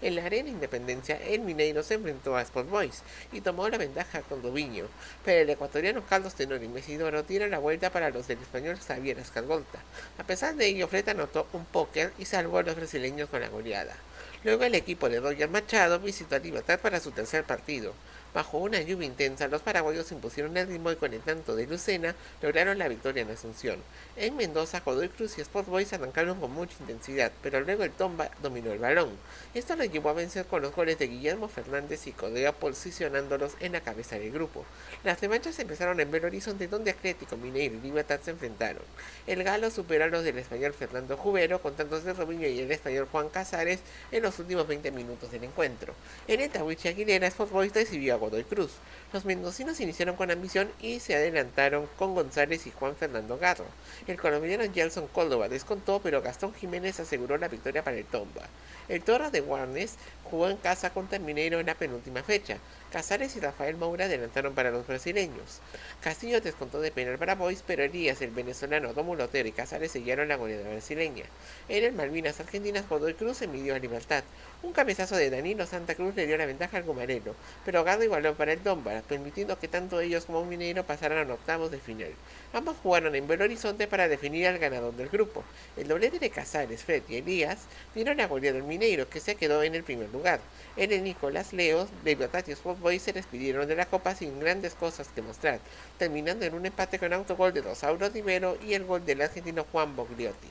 En la Arena Independencia, el Mineiro se enfrentó a Sport Boys y tomó la ventaja con Rubiño, pero el ecuatoriano Carlos Tenor y Mesidoro dieron la vuelta para los del español Xavier Escargolta. A pesar de ello, Fred anotó un póker y salvó a los brasileños con la goleada. Luego el equipo de Roger Machado visitó a Libertad para su tercer partido. Bajo una lluvia intensa, los paraguayos impusieron el ritmo y con el tanto de Lucena lograron la victoria en Asunción. En Mendoza, Godoy Cruz y Sport Boys arrancaron con mucha intensidad, pero luego el Tomba dominó el balón. Esto lo llevó a vencer con los goles de Guillermo Fernández y Correa, posicionándolos en la cabeza del grupo. Las revanchas empezaron en Belo Horizonte, donde Atlético Mineiro y Libertad se enfrentaron. El Galo superó a los del español Fernando Jubero con tantos de Robinho y el español Juan Casares en los últimos 20 minutos del encuentro. En el Tahuichi Aguilera, Sport Boys recibió a Godoy Cruz. Los mendocinos iniciaron con ambición y se adelantaron con González y Juan Fernando Garro. El colombiano Gelson Córdoba descontó, pero Gastón Jiménez aseguró la victoria para el Tomba. El Toro de Warnes jugó en casa contra el Mineiro en la penúltima fecha. Casares y Rafael Moura adelantaron para los brasileños. Castillo descontó de penal para Boys, pero Elías, el venezolano Rómulo Otero y Casares sellaron la goleada brasileña. En el Malvinas Argentinas, Godoy Cruz se midió a Libertad. Un cabezazo de Danilo Santa Cruz le dio la ventaja al Gumarelo, pero Garro y igualó para el Dómbara, permitiendo que tanto ellos como Mineiro pasaran a octavos de final. Ambos jugaron en Belo Horizonte para definir al ganador del grupo. El doblete de Casares, Fred y Elías dieron la goleada del Mineiro, que se quedó en el primer lugar. Él y Nicolás Leos, de Biotati Sport Boys, se despidieron de la Copa sin grandes cosas que mostrar, terminando en un empate con autogol de Rosauro Rivero y el gol del argentino Juan Bogliotti.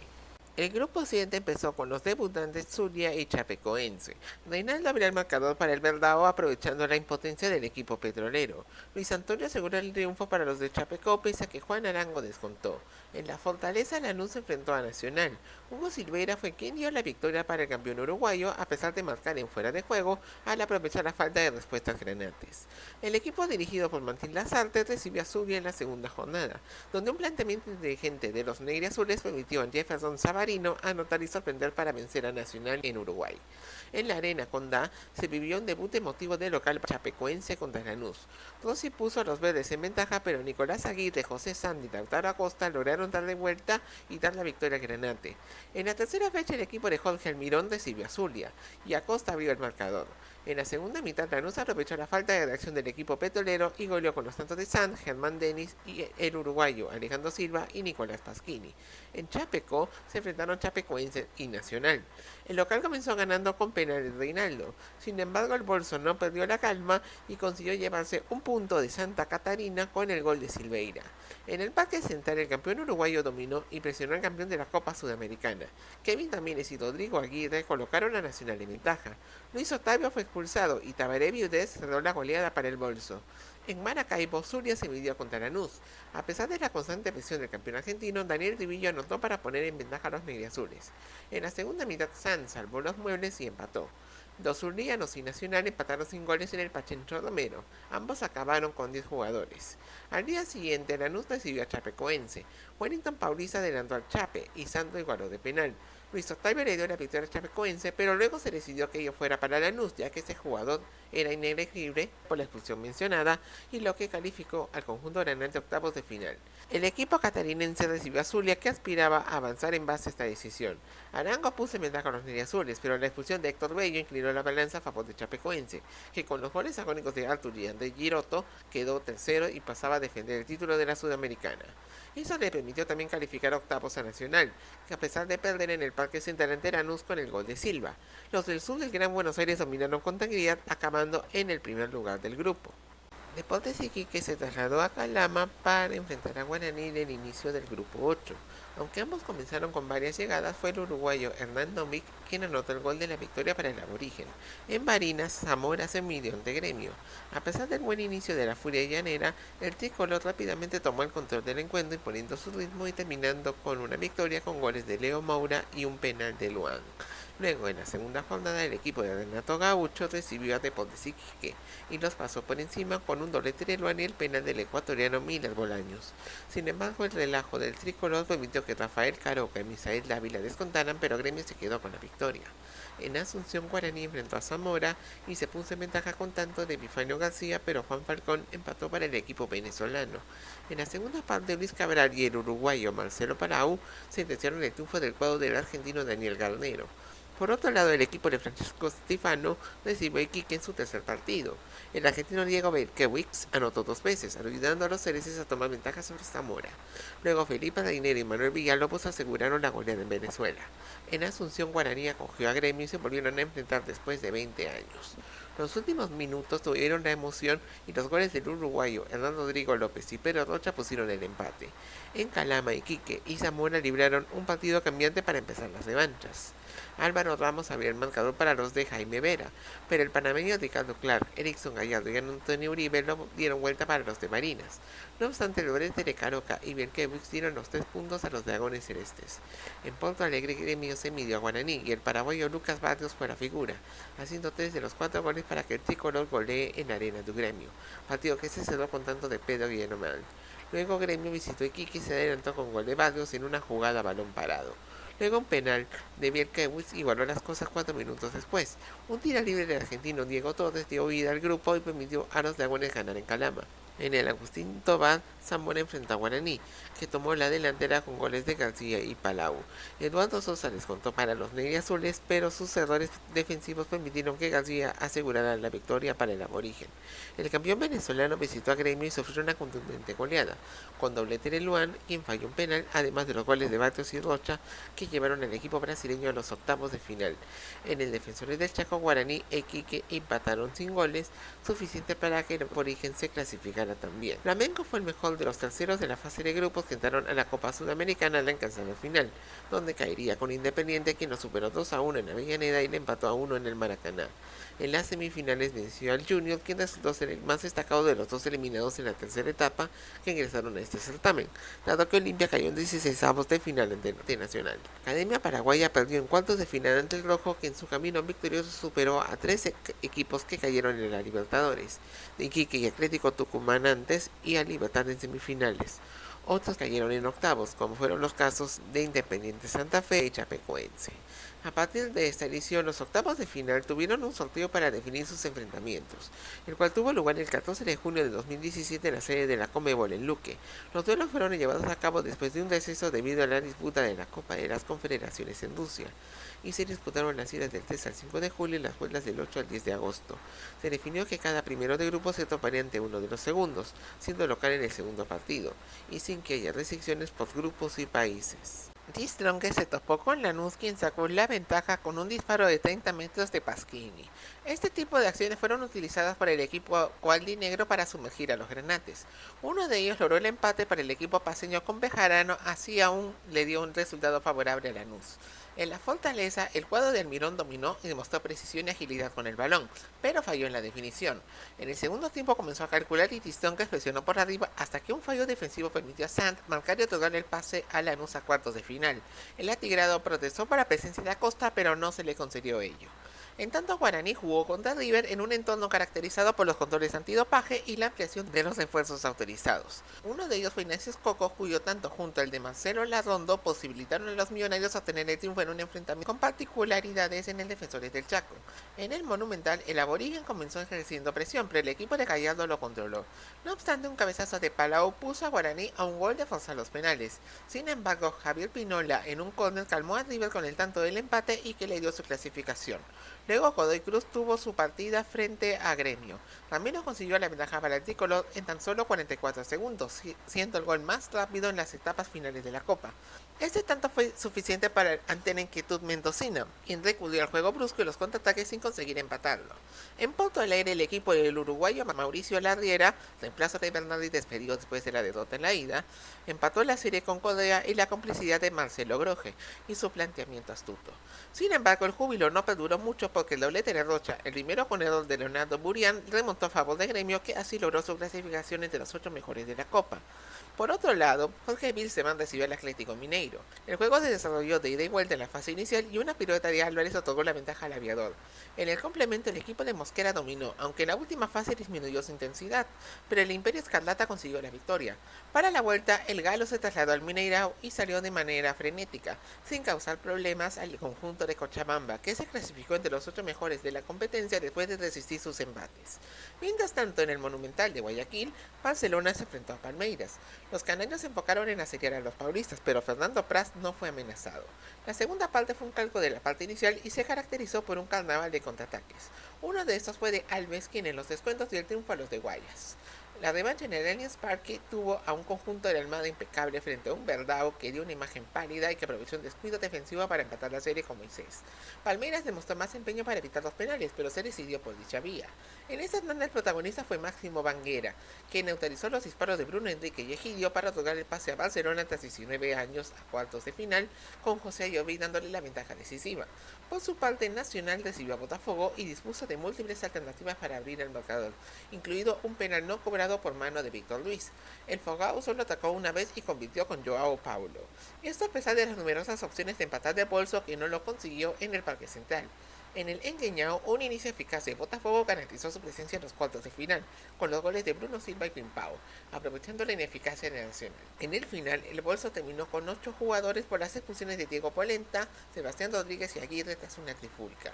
El grupo siguiente empezó con los debutantes Zulia y Chapecoense. Reinaldo abrió el marcador para el Verdao aprovechando la impotencia del equipo petrolero. Luis Antonio aseguró el triunfo para los de Chapeco pese a que Juan Arango descontó. En la Fortaleza Lanús se enfrentó a Nacional. Hugo Silveira fue quien dio la victoria para el campeón uruguayo a pesar de marcar en fuera de juego al aprovechar la falta de respuestas granates. El equipo dirigido por Martín Lazarte recibió a Zulia en la segunda jornada, donde un planteamiento inteligente de los negriazules permitió a Jefferson Savarino anotar y sorprender para vencer a Nacional en Uruguay. En la Arena Condá se vivió un debut emotivo del local chapecoense contra Lanús. Rossi puso a los verdes en ventaja, pero Nicolás Aguirre, José Sandy y Lautaro Acosta lograron darle vuelta y dar la victoria a Granate. En la tercera fecha el equipo de Jorge Almirón recibió a Zulia y Acosta abrió el marcador. En la segunda mitad Lanús aprovechó la falta de reacción del equipo petrolero y goleó con los tantos de San, Germán Denis y el uruguayo Alejandro Silva y Nicolás Pasquini. En Chapeco se enfrentaron Chapecoense y Nacional. El local comenzó ganando con penal de Reinaldo. Sin embargo, el Bolso no perdió la calma y consiguió llevarse un punto de Santa Catarina con el gol de Silveira. En el Parque Central, el campeón uruguayo dominó y presionó al campeón de la Copa Sudamericana. Kevin Tamírez y Rodrigo Aguirre colocaron a Nacional en ventaja. Luis Otavio fue expulsado y Tabaré Viudez cerró la goleada para el Bolso. En Maracaibo, Zulia se midió contra Lanús. A pesar de la constante presión del campeón argentino, Daniel Trivillo anotó para poner en ventaja a los negriazules. En la segunda mitad, San salvó los muebles y empató. Los zulianos y Nacional empataron sin goles en el Pachencho Romero. Ambos acabaron con 10 jugadores. Al día siguiente, Lanús recibió a Chapecoense. Wellington Paulista adelantó al Chape y Santo igualó de penal. Luis Octavio le dio la victoria a Chapecoense, pero luego se decidió que ello fuera para Lanús, ya que ese jugador era inelegible por la expulsión mencionada y lo que calificó al conjunto granate a octavos de final. El equipo catarinense recibió a Zulia, que aspiraba a avanzar en base a esta decisión. Arango puso en ventaja a los negriazules, pero la expulsión de Héctor Bello inclinó la balanza a favor de Chapecoense, que con los goles agónicos de Artur y André Giroto quedó tercero y pasaba a defender el título de la Sudamericana. Eso le permitió también calificar a octavos a Nacional, que a pesar de perder en el Parque Central ante Lanús con el gol de Silva, los del sur del Gran Buenos Aires dominaron con tranquilidad, acabando en el primer lugar del grupo. Deportes Iquique se trasladó a Calama para enfrentar a Guaraní en el inicio del grupo 8. Aunque ambos comenzaron con varias llegadas, fue el uruguayo Hernán Domic quien anotó el gol de la victoria para el aborigen. En Barinas, Zamora se midió ante Gremio. A pesar del buen inicio de la Furia Llanera, el tricolor rápidamente tomó el control del encuentro imponiendo su ritmo y terminando con una victoria con goles de Leo Moura y un penal de Luan. Luego, en la segunda jornada, el equipo de Renato Gaucho recibió a Deportes Iquique y los pasó por encima con un doblete de Luan y el penal del ecuatoriano Miller Bolaños. Sin embargo, el relajo del tricolor permitió que Rafael Caroca y Misael Dávila descontaran, pero Gremio se quedó con la victoria. En Asunción, Guaraní enfrentó a Zamora y se puso en ventaja con tanto de Epifanio García, pero Juan Falcón empató para el equipo venezolano. En la segunda parte, Luis Cabral y el uruguayo Marcelo Palau sentenciaron el triunfo del cuadro del argentino Daniel Garnero. Por otro lado, el equipo de Francisco Stefano recibió a Iquique en su tercer partido. El argentino Diego Berkewicz anotó 2 veces, ayudando a los cereces a tomar ventaja sobre Zamora. Luego, Felipe Reinero y Manuel Villalobos aseguraron la goleada en Venezuela. En Asunción, Guaraní acogió a Gremio y se volvieron a enfrentar después de 20 años. Los últimos minutos tuvieron la emoción y los goles del uruguayo Hernán Rodrigo López y Pedro Rocha pusieron el empate. En Calama, Iquique y Zamora libraron un partido cambiante para empezar las revanchas. Álvaro Ramos abrió el marcador para los de Jaime Vera, pero el panameño Ricardo Clark, Erickson Gallardo y Antonio Uribe lo dieron vuelta para los de Marinas. No obstante, el doblete de Caroca y Berkewicz dieron los 3 puntos a los dragones celestes. En Porto Alegre, Gremio se midió a Guaraní y el paraguayo Lucas Barrios fue la figura, haciendo 3 de los 4 goles para que el tricolor golee en la arena du Gremio, partido que se cerró con tanto de Pedro Guillermal. Luego Gremio visitó Iquique y se adelantó con gol de Barrios en una jugada a balón parado. Luego un penal de Berkewicz igualó las cosas 4 minutos después. Un tiro libre del argentino Diego Torres dio vida al grupo y permitió a los dragones ganar en Calama. En el Agustín Tobar, Zamora enfrentó a Guaraní, que tomó la delantera con goles de García y Palau. Eduardo Sosa descontó para los negriazules, pero sus errores defensivos permitieron que García asegurara la victoria para el aborigen. El campeón venezolano visitó a Gremio y sufrió una contundente goleada, con doblete de Luan, quien falló un penal, además de los goles de Barrios y Rocha, que llevaron al equipo brasileño a los octavos de final. En el Defensores del Chaco, Guaraní e Iquique empataron sin goles, suficiente para que el aborigen se clasificara también. Flamengo fue el mejor de los terceros de la fase de grupos que entraron a la Copa Sudamericana al alcanzar la final, donde caería con Independiente, quien lo superó 2-1 en Avellaneda y le empató a 1 en el Maracaná. En las semifinales venció al Junior, quien resultó ser el más destacado de los dos eliminados en la tercera etapa que ingresaron a este certamen, dado que Olimpia cayó en 16avos de final ante Nacional. Academia Paraguaya perdió en cuartos de final ante el Rojo, que en su camino victorioso superó a 13 equipos que cayeron en la Libertadores, de Iquique y Atlético Tucumán antes y a Libertad en semifinales. Otros cayeron en octavos, como fueron los casos de Independiente Santa Fe y Chapecoense. A partir de esta edición, los octavos de final tuvieron un sorteo para definir sus enfrentamientos, el cual tuvo lugar el 14 de junio de 2017 en la sede de la Conmebol en Luque. Los duelos fueron llevados a cabo después de un deceso debido a la disputa de la Copa de las Confederaciones en Rusia, y se disputaron las idas del 3 al 5 de julio y las vueltas del 8 al 10 de agosto. Se definió que cada primero de grupo se toparía ante uno de los segundos, siendo local en el segundo partido, y sin que haya restricciones por grupos y países. The Strongest se topó con Lanús, quien sacó la ventaja con un disparo de 30 metros de Pasquini. Este tipo de acciones fueron utilizadas por el equipo cualdinegro para sumergir a los granates. Uno de ellos logró el empate para el equipo paseño con Bejarano, así aún le dio un resultado favorable a Lanús. En la Fortaleza, el cuadro de Almirón dominó y demostró precisión y agilidad con el balón, pero falló en la definición. En el segundo tiempo comenzó a calcular y Strongest presionó por arriba hasta que un fallo defensivo permitió a Sant marcar y otorgar el pase a Lanús a cuartos de final. El atigrado protestó por la presencia de Acosta, pero no se le concedió ello. En tanto, Guaraní jugó contra River en un entorno caracterizado por los controles antidopaje y la ampliación de los esfuerzos autorizados. Uno de ellos fue Ignacio Coco, cuyo tanto junto al de Marcelo Larrondo posibilitaron a los millonarios obtener el triunfo en un enfrentamiento con particularidades en el Defensores del Chaco. En el Monumental, el aborigen comenzó ejerciendo presión, pero el equipo de Gallardo lo controló. No obstante, un cabezazo de Palau puso a Guaraní a un gol de forzar los penales. Sin embargo, Javier Pinola en un córner calmó a River con el tanto del empate y que le dio su clasificación. Luego Godoy Cruz tuvo su partida frente a Gremio. Ramiro consiguió la ventaja para el tricolor en tan solo 44 segundos, siendo el gol más rápido en las etapas finales de la Copa. Este tanto fue suficiente ante la inquietud mendocina, quien recurrió al juego brusco y los contraataques sin conseguir empatarlo. En Porto Alegre, el equipo del uruguayo Mauricio Larriera, reemplazo de Bernardi despedido después de la derrota en la ida, empató la serie con Correa y la complicidad de Marcelo Groje y su planteamiento astuto. Sin embargo, el júbilo no perduró mucho porque el doblete de Rocha, el primero con error de Leonardo Burián, remontó a favor de Gremio, que así logró su clasificación entre los 8 mejores de la Copa. Por otro lado, Jorge Wilstermann recibió al Atlético Mineiro. El juego se desarrolló de ida y vuelta en la fase inicial y una pirueta de Álvarez otorgó la ventaja al aviador. En el complemento, el equipo de Mosquera dominó, aunque en la última fase disminuyó su intensidad, pero el Imperio Escarlata consiguió la victoria. Para la vuelta, el Galo se trasladó al Mineirao y salió de manera frenética, sin causar problemas al conjunto de Cochabamba, que se clasificó entre los 8 mejores de la competencia después de resistir sus embates. Mientras tanto, en el Monumental de Guayaquil, Barcelona se enfrentó a Palmeiras. Los canarios se enfocaron en asediar a los paulistas, pero Fernando Praz no fue amenazado. La segunda parte fue un calco de la parte inicial y se caracterizó por un carnaval de contraataques. Uno de estos fue de Alves, quien en los descuentos dio el triunfo a los de Guayas. La revancha en el Allianz Parque tuvo a un conjunto de la Almada impecable frente a un Verdao que dio una imagen pálida y que aprovechó un descuido defensivo para empatar la serie con Moisés. Palmeiras demostró más empeño para evitar los penales, pero se decidió por dicha vía. En esta tanda el protagonista fue Máximo Banguera, que neutralizó los disparos de Bruno Enrique y Egidio para otorgar el pase a Barcelona tras 19 años a cuartos de final, con José Ayoví dándole la ventaja decisiva. Por su parte, Nacional recibió a Botafogo y dispuso de múltiples alternativas para abrir el marcador, incluido un penal no cobrado por mano de Víctor Luis. El Fogao solo atacó una vez y convirtió con Joao Paulo. Esto a pesar de las numerosas opciones de empatar de bolso que no lo consiguió en el Parque Central. En el Engañao, un inicio eficaz de Botafogo garantizó su presencia en los cuartos de final, con los goles de Bruno Silva y Pimpao, aprovechando la ineficacia de Nacional. En el final, el bolso terminó con 8 jugadores por las expulsiones de Diego Polenta, Sebastián Rodríguez y Aguirre tras una trifulca.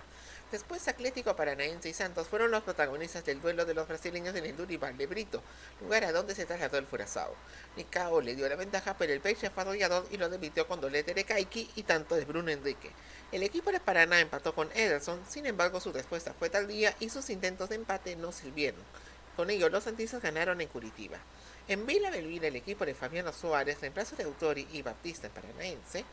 Después, Atlético Paranaense y Santos fueron los protagonistas del duelo de los brasileños en el Durival de Brito, lugar a donde se trasladó el Furazao. Nicao le dio la ventaja, pero el Peixe fue arrollador y lo devirtió con doblete de Caiki y tanto de Bruno Enrique. El equipo de Paraná empató con Ederson, sin embargo su respuesta fue tardía y sus intentos de empate no sirvieron. Con ello, los santistas ganaron en Curitiba. En Vila Belmiro, el equipo de Fabiano Suárez, reemplazo de Autori y Baptista Paranaense,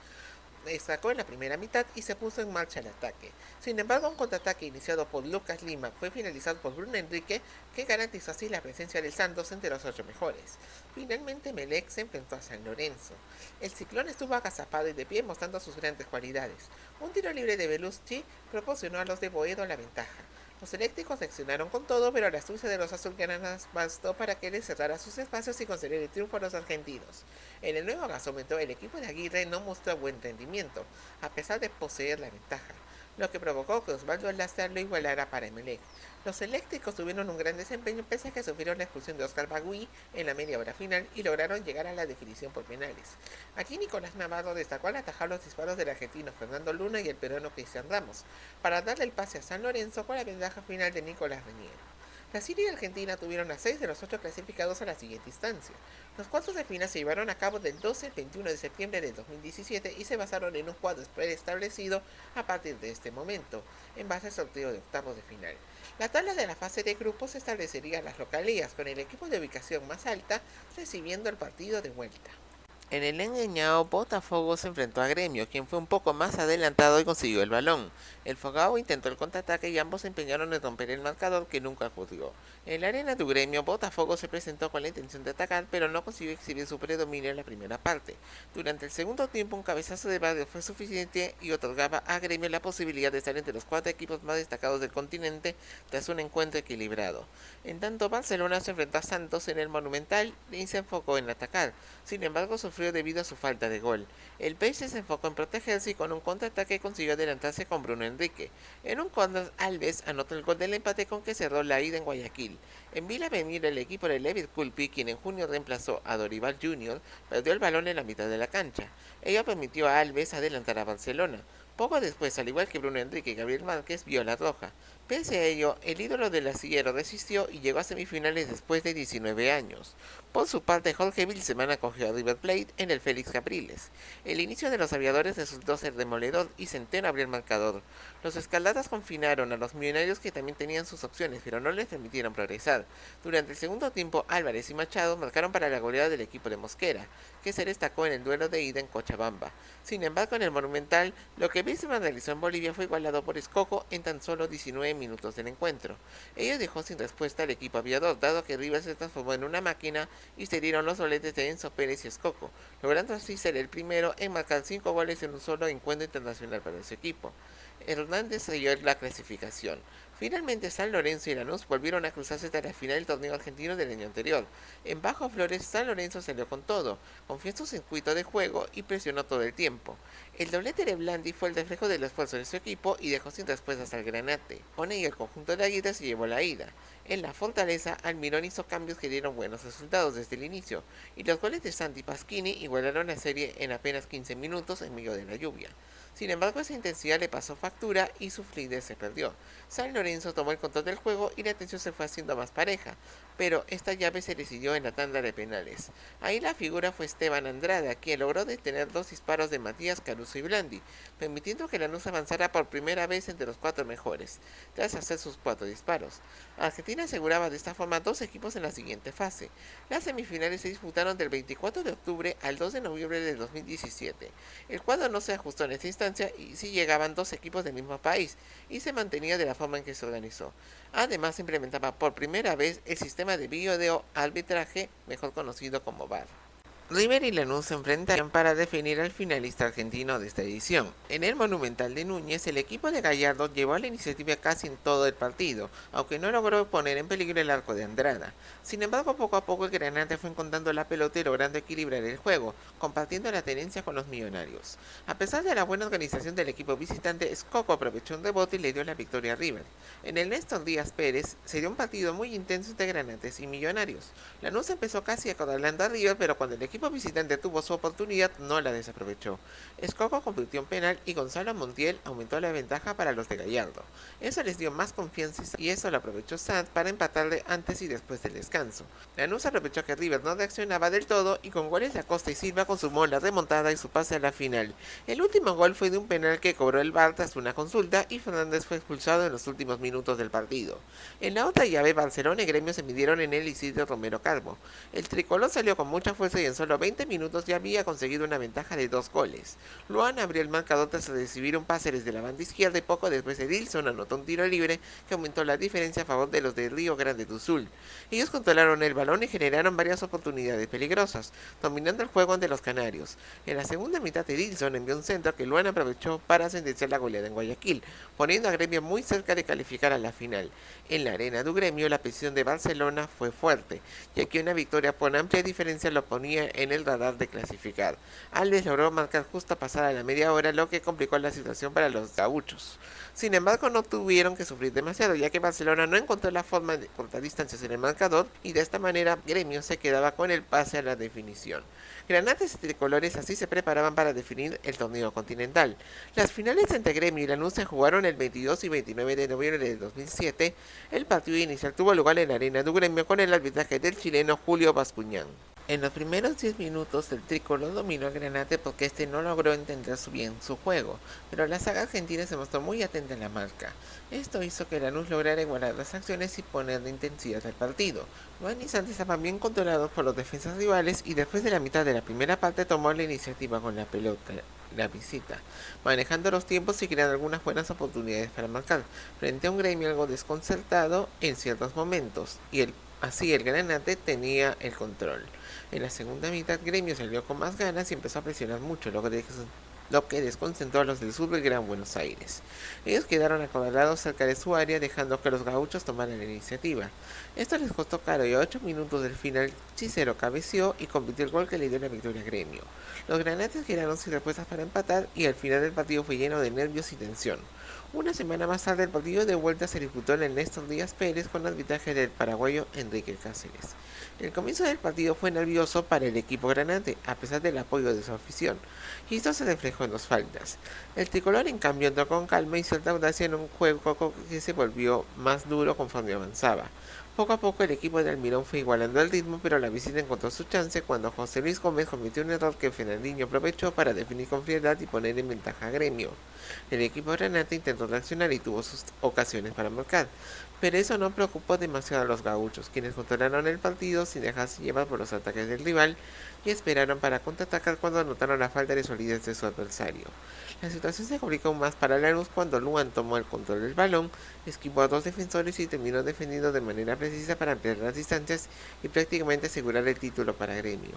destacó en la primera mitad y se puso en marcha el ataque. Sin embargo, un contraataque iniciado por Lucas Lima fue finalizado por Bruno Enrique, que garantizó así la presencia del Santos entre los 8 mejores. Finalmente, Melec se enfrentó a San Lorenzo. El Ciclón estuvo agazapado y de pie mostrando sus grandes cualidades. Un tiro libre de Beluschi proporcionó a los de Boedo la ventaja. Los eléctricos reaccionaron con todo, pero la astucia de los azulgranas bastó para que les cerrara sus espacios y conceder el triunfo a los argentinos. En el nuevo gasómetro, el equipo de Aguirre no mostró buen rendimiento, a pesar de poseer la ventaja, lo que provocó que Osvaldo Lastra lo igualara para Emelec. Los eléctricos tuvieron un gran desempeño pese a que sufrieron la expulsión de Oscar Bagui en la media hora final y lograron llegar a la definición por penales. Aquí Nicolás Navarro destacó al atajar los disparos del argentino Fernando Luna y el peruano Cristian Ramos, para darle el pase a San Lorenzo con la ventaja final de Nicolás Reñero. Brasil y Argentina tuvieron a 6 de los 8 clasificados a la siguiente instancia. Los cuartos de final se llevaron a cabo del 12 al 21 de septiembre de 2017 y se basaron en un cuadro preestablecido a partir de este momento, en base al sorteo de octavos de final. La tabla de la fase de grupos establecería las localías, con el equipo de ubicación más alta recibiendo el partido de vuelta. En el engañado, Botafogo se enfrentó a Gremio, quien fue un poco más adelantado y consiguió el balón. El Fogao intentó el contraataque y ambos se empeñaron en romper el marcador, que nunca ocurrió. En la arena de Gremio, Botafogo se presentó con la intención de atacar, pero no consiguió exhibir su predominio en la primera parte. Durante el segundo tiempo, un cabezazo de barrio fue suficiente y otorgaba a Gremio la posibilidad de estar entre los 4 equipos más destacados del continente tras un encuentro equilibrado. En tanto, Barcelona se enfrentó a Santos en el Monumental y se enfocó en atacar. Sin embargo, sufrió debido a su falta de gol. El Peixe se enfocó en protegerse y con un contraataque consiguió adelantarse con Bruno Enrique. En un córner, Alves anotó el gol del empate con que cerró la ida en Guayaquil. En Vila Belmiro, el equipo de Levit Culpi, quien en junio reemplazó a Dorival Jr., perdió el balón en la mitad de la cancha. Ello permitió a Alves adelantar a Barcelona. Poco después, al igual que Bruno Enrique y Gabriel Márquez, vio la roja. Pese a ello, el ídolo del astillero resistió y llegó a semifinales después de 19 años. Por su parte, Jorge Wilstermann acogió a River Plate en el Félix Capriles. El inicio de los aviadores resultó ser demoledor y Centeno abrió el marcador. Los escaldadas confinaron a los millonarios, que también tenían sus opciones, pero no les permitieron progresar. Durante el segundo tiempo, Álvarez y Machado marcaron para la goleada del equipo de Mosquera, que se destacó en el duelo de ida en Cochabamba. Sin embargo, en el Monumental, lo que Wilstermann realizó en Bolivia fue igualado por Escoco en tan solo 19 minutos del encuentro. Ello dejó sin respuesta al equipo aviador, dado que River se transformó en una máquina y se dieron los doletes de Enzo Pérez y Escoco, logrando así ser el primero en marcar 5 goles en un solo encuentro internacional para su equipo. Hernández selló la clasificación. Finalmente, San Lorenzo y Lanús volvieron a cruzarse hasta la final del torneo argentino del año anterior. En Bajo Flores, San Lorenzo salió con todo, confió en su circuito de juego y presionó todo el tiempo. El doblete de Blandi fue el reflejo del esfuerzo de su equipo y dejó sin respuestas al Granate. Con ello, el conjunto de Aguirre se llevó la ida. En la Fortaleza, Almirón hizo cambios que dieron buenos resultados desde el inicio, y los goles de Santi Pasquini igualaron la serie en apenas 15 minutos en medio de la lluvia. Sin embargo, esa intensidad le pasó factura y su fluidez se perdió. San Lorenzo tomó el control del juego y la tensión se fue haciendo más pareja, pero esta llave se decidió en la tanda de penales. Ahí la figura fue Esteban Andrada, quien logró detener 2 disparos de Matías Caruso y Blandi, permitiendo que Lanús avanzara por primera vez entre los 4 mejores, tras hacer sus 4 disparos. Argentina aseguraba de esta forma 2 equipos en la siguiente fase. Las semifinales se disputaron del 24 de octubre al 2 de noviembre de 2017. El cuadro no se ajustó en esta instancia y sí llegaban 2 equipos del mismo país, y se mantenía de la forma en que se organizó. Además, se implementaba por primera vez el sistema de video arbitraje, mejor conocido como VAR. River y Lanús se enfrentarán para definir al finalista argentino de esta edición. En el Monumental de Núñez, el equipo de Gallardo llevó la iniciativa casi en todo el partido, aunque no logró poner en peligro el arco de Andrada. Sin embargo, poco a poco el Granate fue encontrando la pelota y logrando equilibrar el juego, compartiendo la tenencia con los millonarios. A pesar de la buena organización del equipo visitante, Scocco aprovechó un rebote y le dio la victoria a River. En el Néstor Díaz Pérez se dio un partido muy intenso entre Granates y Millonarios. Lanús empezó casi acorralando a River, pero cuando el equipo visitante tuvo su oportunidad, no la desaprovechó. Escoco convirtió un penal y Gonzalo Montiel aumentó la ventaja para los de Gallardo. Eso les dio más confianza y eso lo aprovechó Sanz para empatarle antes y después del descanso. Lanús aprovechó que River no reaccionaba del todo y con goles de Acosta y Silva consumó la remontada y su pase a la final. El último gol fue de un penal que cobró el VAR tras una consulta y Fernández fue expulsado en los últimos minutos del partido. En la otra llave, Barcelona y Gremio se midieron en el Isidro Romero Calvo. El tricolor salió con mucha fuerza y en solo 20 minutos ya había conseguido una ventaja de 2 goles. Luan abrió el marcador tras recibir un pase desde la banda izquierda y poco después Edilson anotó un tiro libre que aumentó la diferencia a favor de los de Río Grande do Sul. Ellos controlaron el balón y generaron varias oportunidades peligrosas, dominando el juego ante los canarios. En la segunda mitad Edilson envió un centro que Luan aprovechó para sentenciar la goleada en Guayaquil, poniendo a Gremio muy cerca de calificar a la final. En la arena do Gremio la presión de Barcelona fue fuerte, ya que una victoria por amplia diferencia lo ponía en el radar de clasificar. Alves logró marcar justo a pasar a la media hora, lo que complicó la situación para los gauchos. Sin embargo, no tuvieron que sufrir demasiado, ya que Barcelona no encontró la forma de cortar distancias en el marcador y de esta manera Gremio se quedaba con el pase a la definición. Granates y Tricolores así se preparaban para definir el torneo continental. Las finales entre Gremio y Lanús se jugaron el 22 y 29 de noviembre de 2007. El partido inicial tuvo lugar en la arena do Gremio con el arbitraje del chileno Julio Bascuñán. En los primeros 10 minutos el tricolor dominó a Granate porque este no logró entender bien su juego, pero la saga argentina se mostró muy atenta en la marca. Esto hizo que Lanús lograra igualar las acciones y ponerle intensidad al partido. Luan y Santos estaban bien controlados por los defensas rivales y después de la mitad de la primera parte tomó la iniciativa con la pelota, la visita, manejando los tiempos y creando algunas buenas oportunidades para marcar, frente a un Gremio algo desconcertado en ciertos momentos, y así el Granate tenía el control. En la segunda mitad Gremio salió con más ganas y empezó a presionar mucho, lo que desconcentró a los del sur del Gran Buenos Aires. Ellos quedaron acorralados cerca de su área, dejando que los gauchos tomaran la iniciativa. Esto les costó caro y a 8 minutos del final Cicero cabeció y convirtió el gol que le dio la victoria a Gremio. Los granates quedaron sin respuestas para empatar y al final del partido fue lleno de nervios y tensión. Una semana más tarde el partido de vuelta se disputó en el Néstor Díaz Pérez con arbitraje del paraguayo Enrique Cáceres. El comienzo del partido fue nervioso para el equipo granate, a pesar del apoyo de su afición, y esto se reflejó en las faltas. El tricolor en cambio entró con calma y cierta audacia en un juego que se volvió más duro conforme avanzaba. Poco a poco el equipo de Almirón fue igualando el ritmo, pero la visita encontró su chance cuando José Luis Gómez cometió un error que Fernandinho aprovechó para definir con frialdad y poner en ventaja a Gremio. El equipo granate intentó reaccionar y tuvo sus ocasiones para marcar, pero eso no preocupó demasiado a los gauchos, quienes controlaron el partido sin dejarse llevar por los ataques del rival y esperaron para contraatacar cuando notaron la falta de solidez de su adversario. La situación se complicó aún más para Lanús cuando Luan tomó el control del balón, esquivó a 2 defensores y terminó defendiendo de manera precisa para ampliar las distancias y prácticamente asegurar el título para Gremio.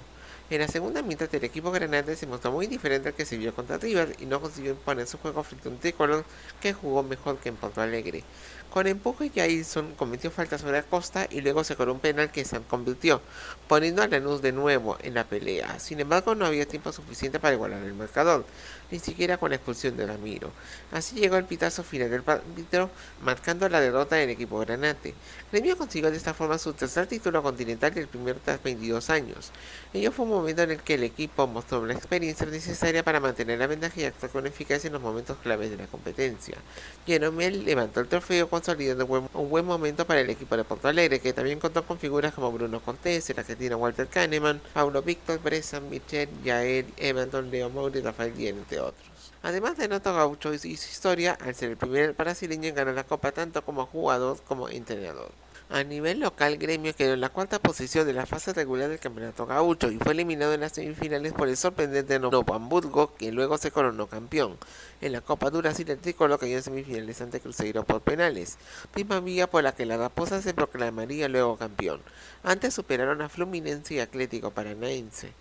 En la segunda mitad el equipo granate se mostró muy diferente al que se vio contra River y no consiguió imponer su juego frente a un tricolor que jugó mejor que en Porto Alegre. Con empuje Jailson cometió falta sobre Acosta y luego se cobró un penal que se convirtió, poniendo a Lanús de nuevo en la pelea. Sin embargo, no había tiempo suficiente para igualar el marcador, ni siquiera con la expulsión de Ramiro. Así llegó el pitazo final del árbitro, marcando la derrota del equipo granate. Gremio consiguió de esta forma su tercer título continental y el primero tras 22 años. Ello fue un momento en el que el equipo mostró la experiencia necesaria para mantener la ventaja y actuar con eficacia en los momentos claves de la competencia. Jeromel levantó el trofeo consolidando un buen momento para el equipo de Porto Alegre, que también contó con figuras como Bruno Cortés, el argentino Walter Kahneman, Paulo Víctor, Bressan, Michel, Yael, Everton, Leo Moura y Rafael Guillén, entre otros. Además de Noto Gaucho y su historia, al ser el primer brasileño en ganar la Copa tanto como jugador como entrenador. A nivel local, Gremio quedó en la cuarta posición de la fase regular del Campeonato Gaúcho y fue eliminado en las semifinales por el sorprendente Novo Hamburgo, que luego se coronó campeón. En la Copa do Brasil, el tricolor cayó en semifinales ante Cruzeiro por penales, misma vía por la que la Raposa se proclamaría luego campeón. Antes superaron a Fluminense y Atlético Paranaense.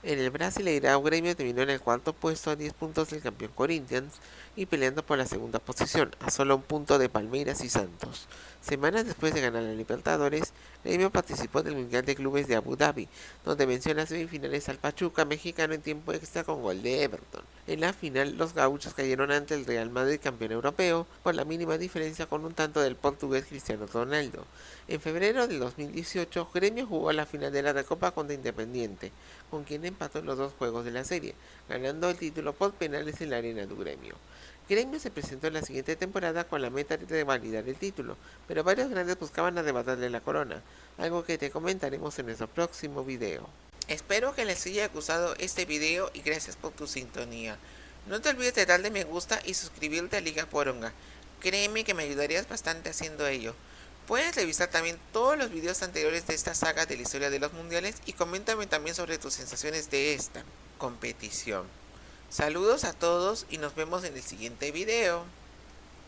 En el Brasileirão, Gremio terminó en el cuarto puesto a 10 puntos del campeón Corinthians y peleando por la segunda posición, a solo un punto de Palmeiras y Santos. Semanas después de ganar la Libertadores, Gremio participó del Mundial de Clubes de Abu Dhabi, donde venció en las semifinales al Pachuca mexicano en tiempo extra con gol de Everton. En la final, los gauchos cayeron ante el Real Madrid campeón europeo por la mínima diferencia con un tanto del portugués Cristiano Ronaldo. En febrero del 2018, Gremio jugó la final de la Recopa contra Independiente, con quien empató en los dos juegos de la serie, ganando el título por penales en la arena du Gremio. Gremio se presentó en la siguiente temporada con la meta de validar el título, pero varios grandes buscaban arrebatarle la corona, algo que te comentaremos en nuestro próximo video. Espero que les haya gustado este video y gracias por tu sintonía. No te olvides de darle me gusta y suscribirte a Liga Poronga. Créeme que me ayudarías bastante haciendo ello. Puedes revisar también todos los videos anteriores de esta saga de la historia de los mundiales y coméntame también sobre tus sensaciones de esta competición. Saludos a todos y nos vemos en el siguiente video.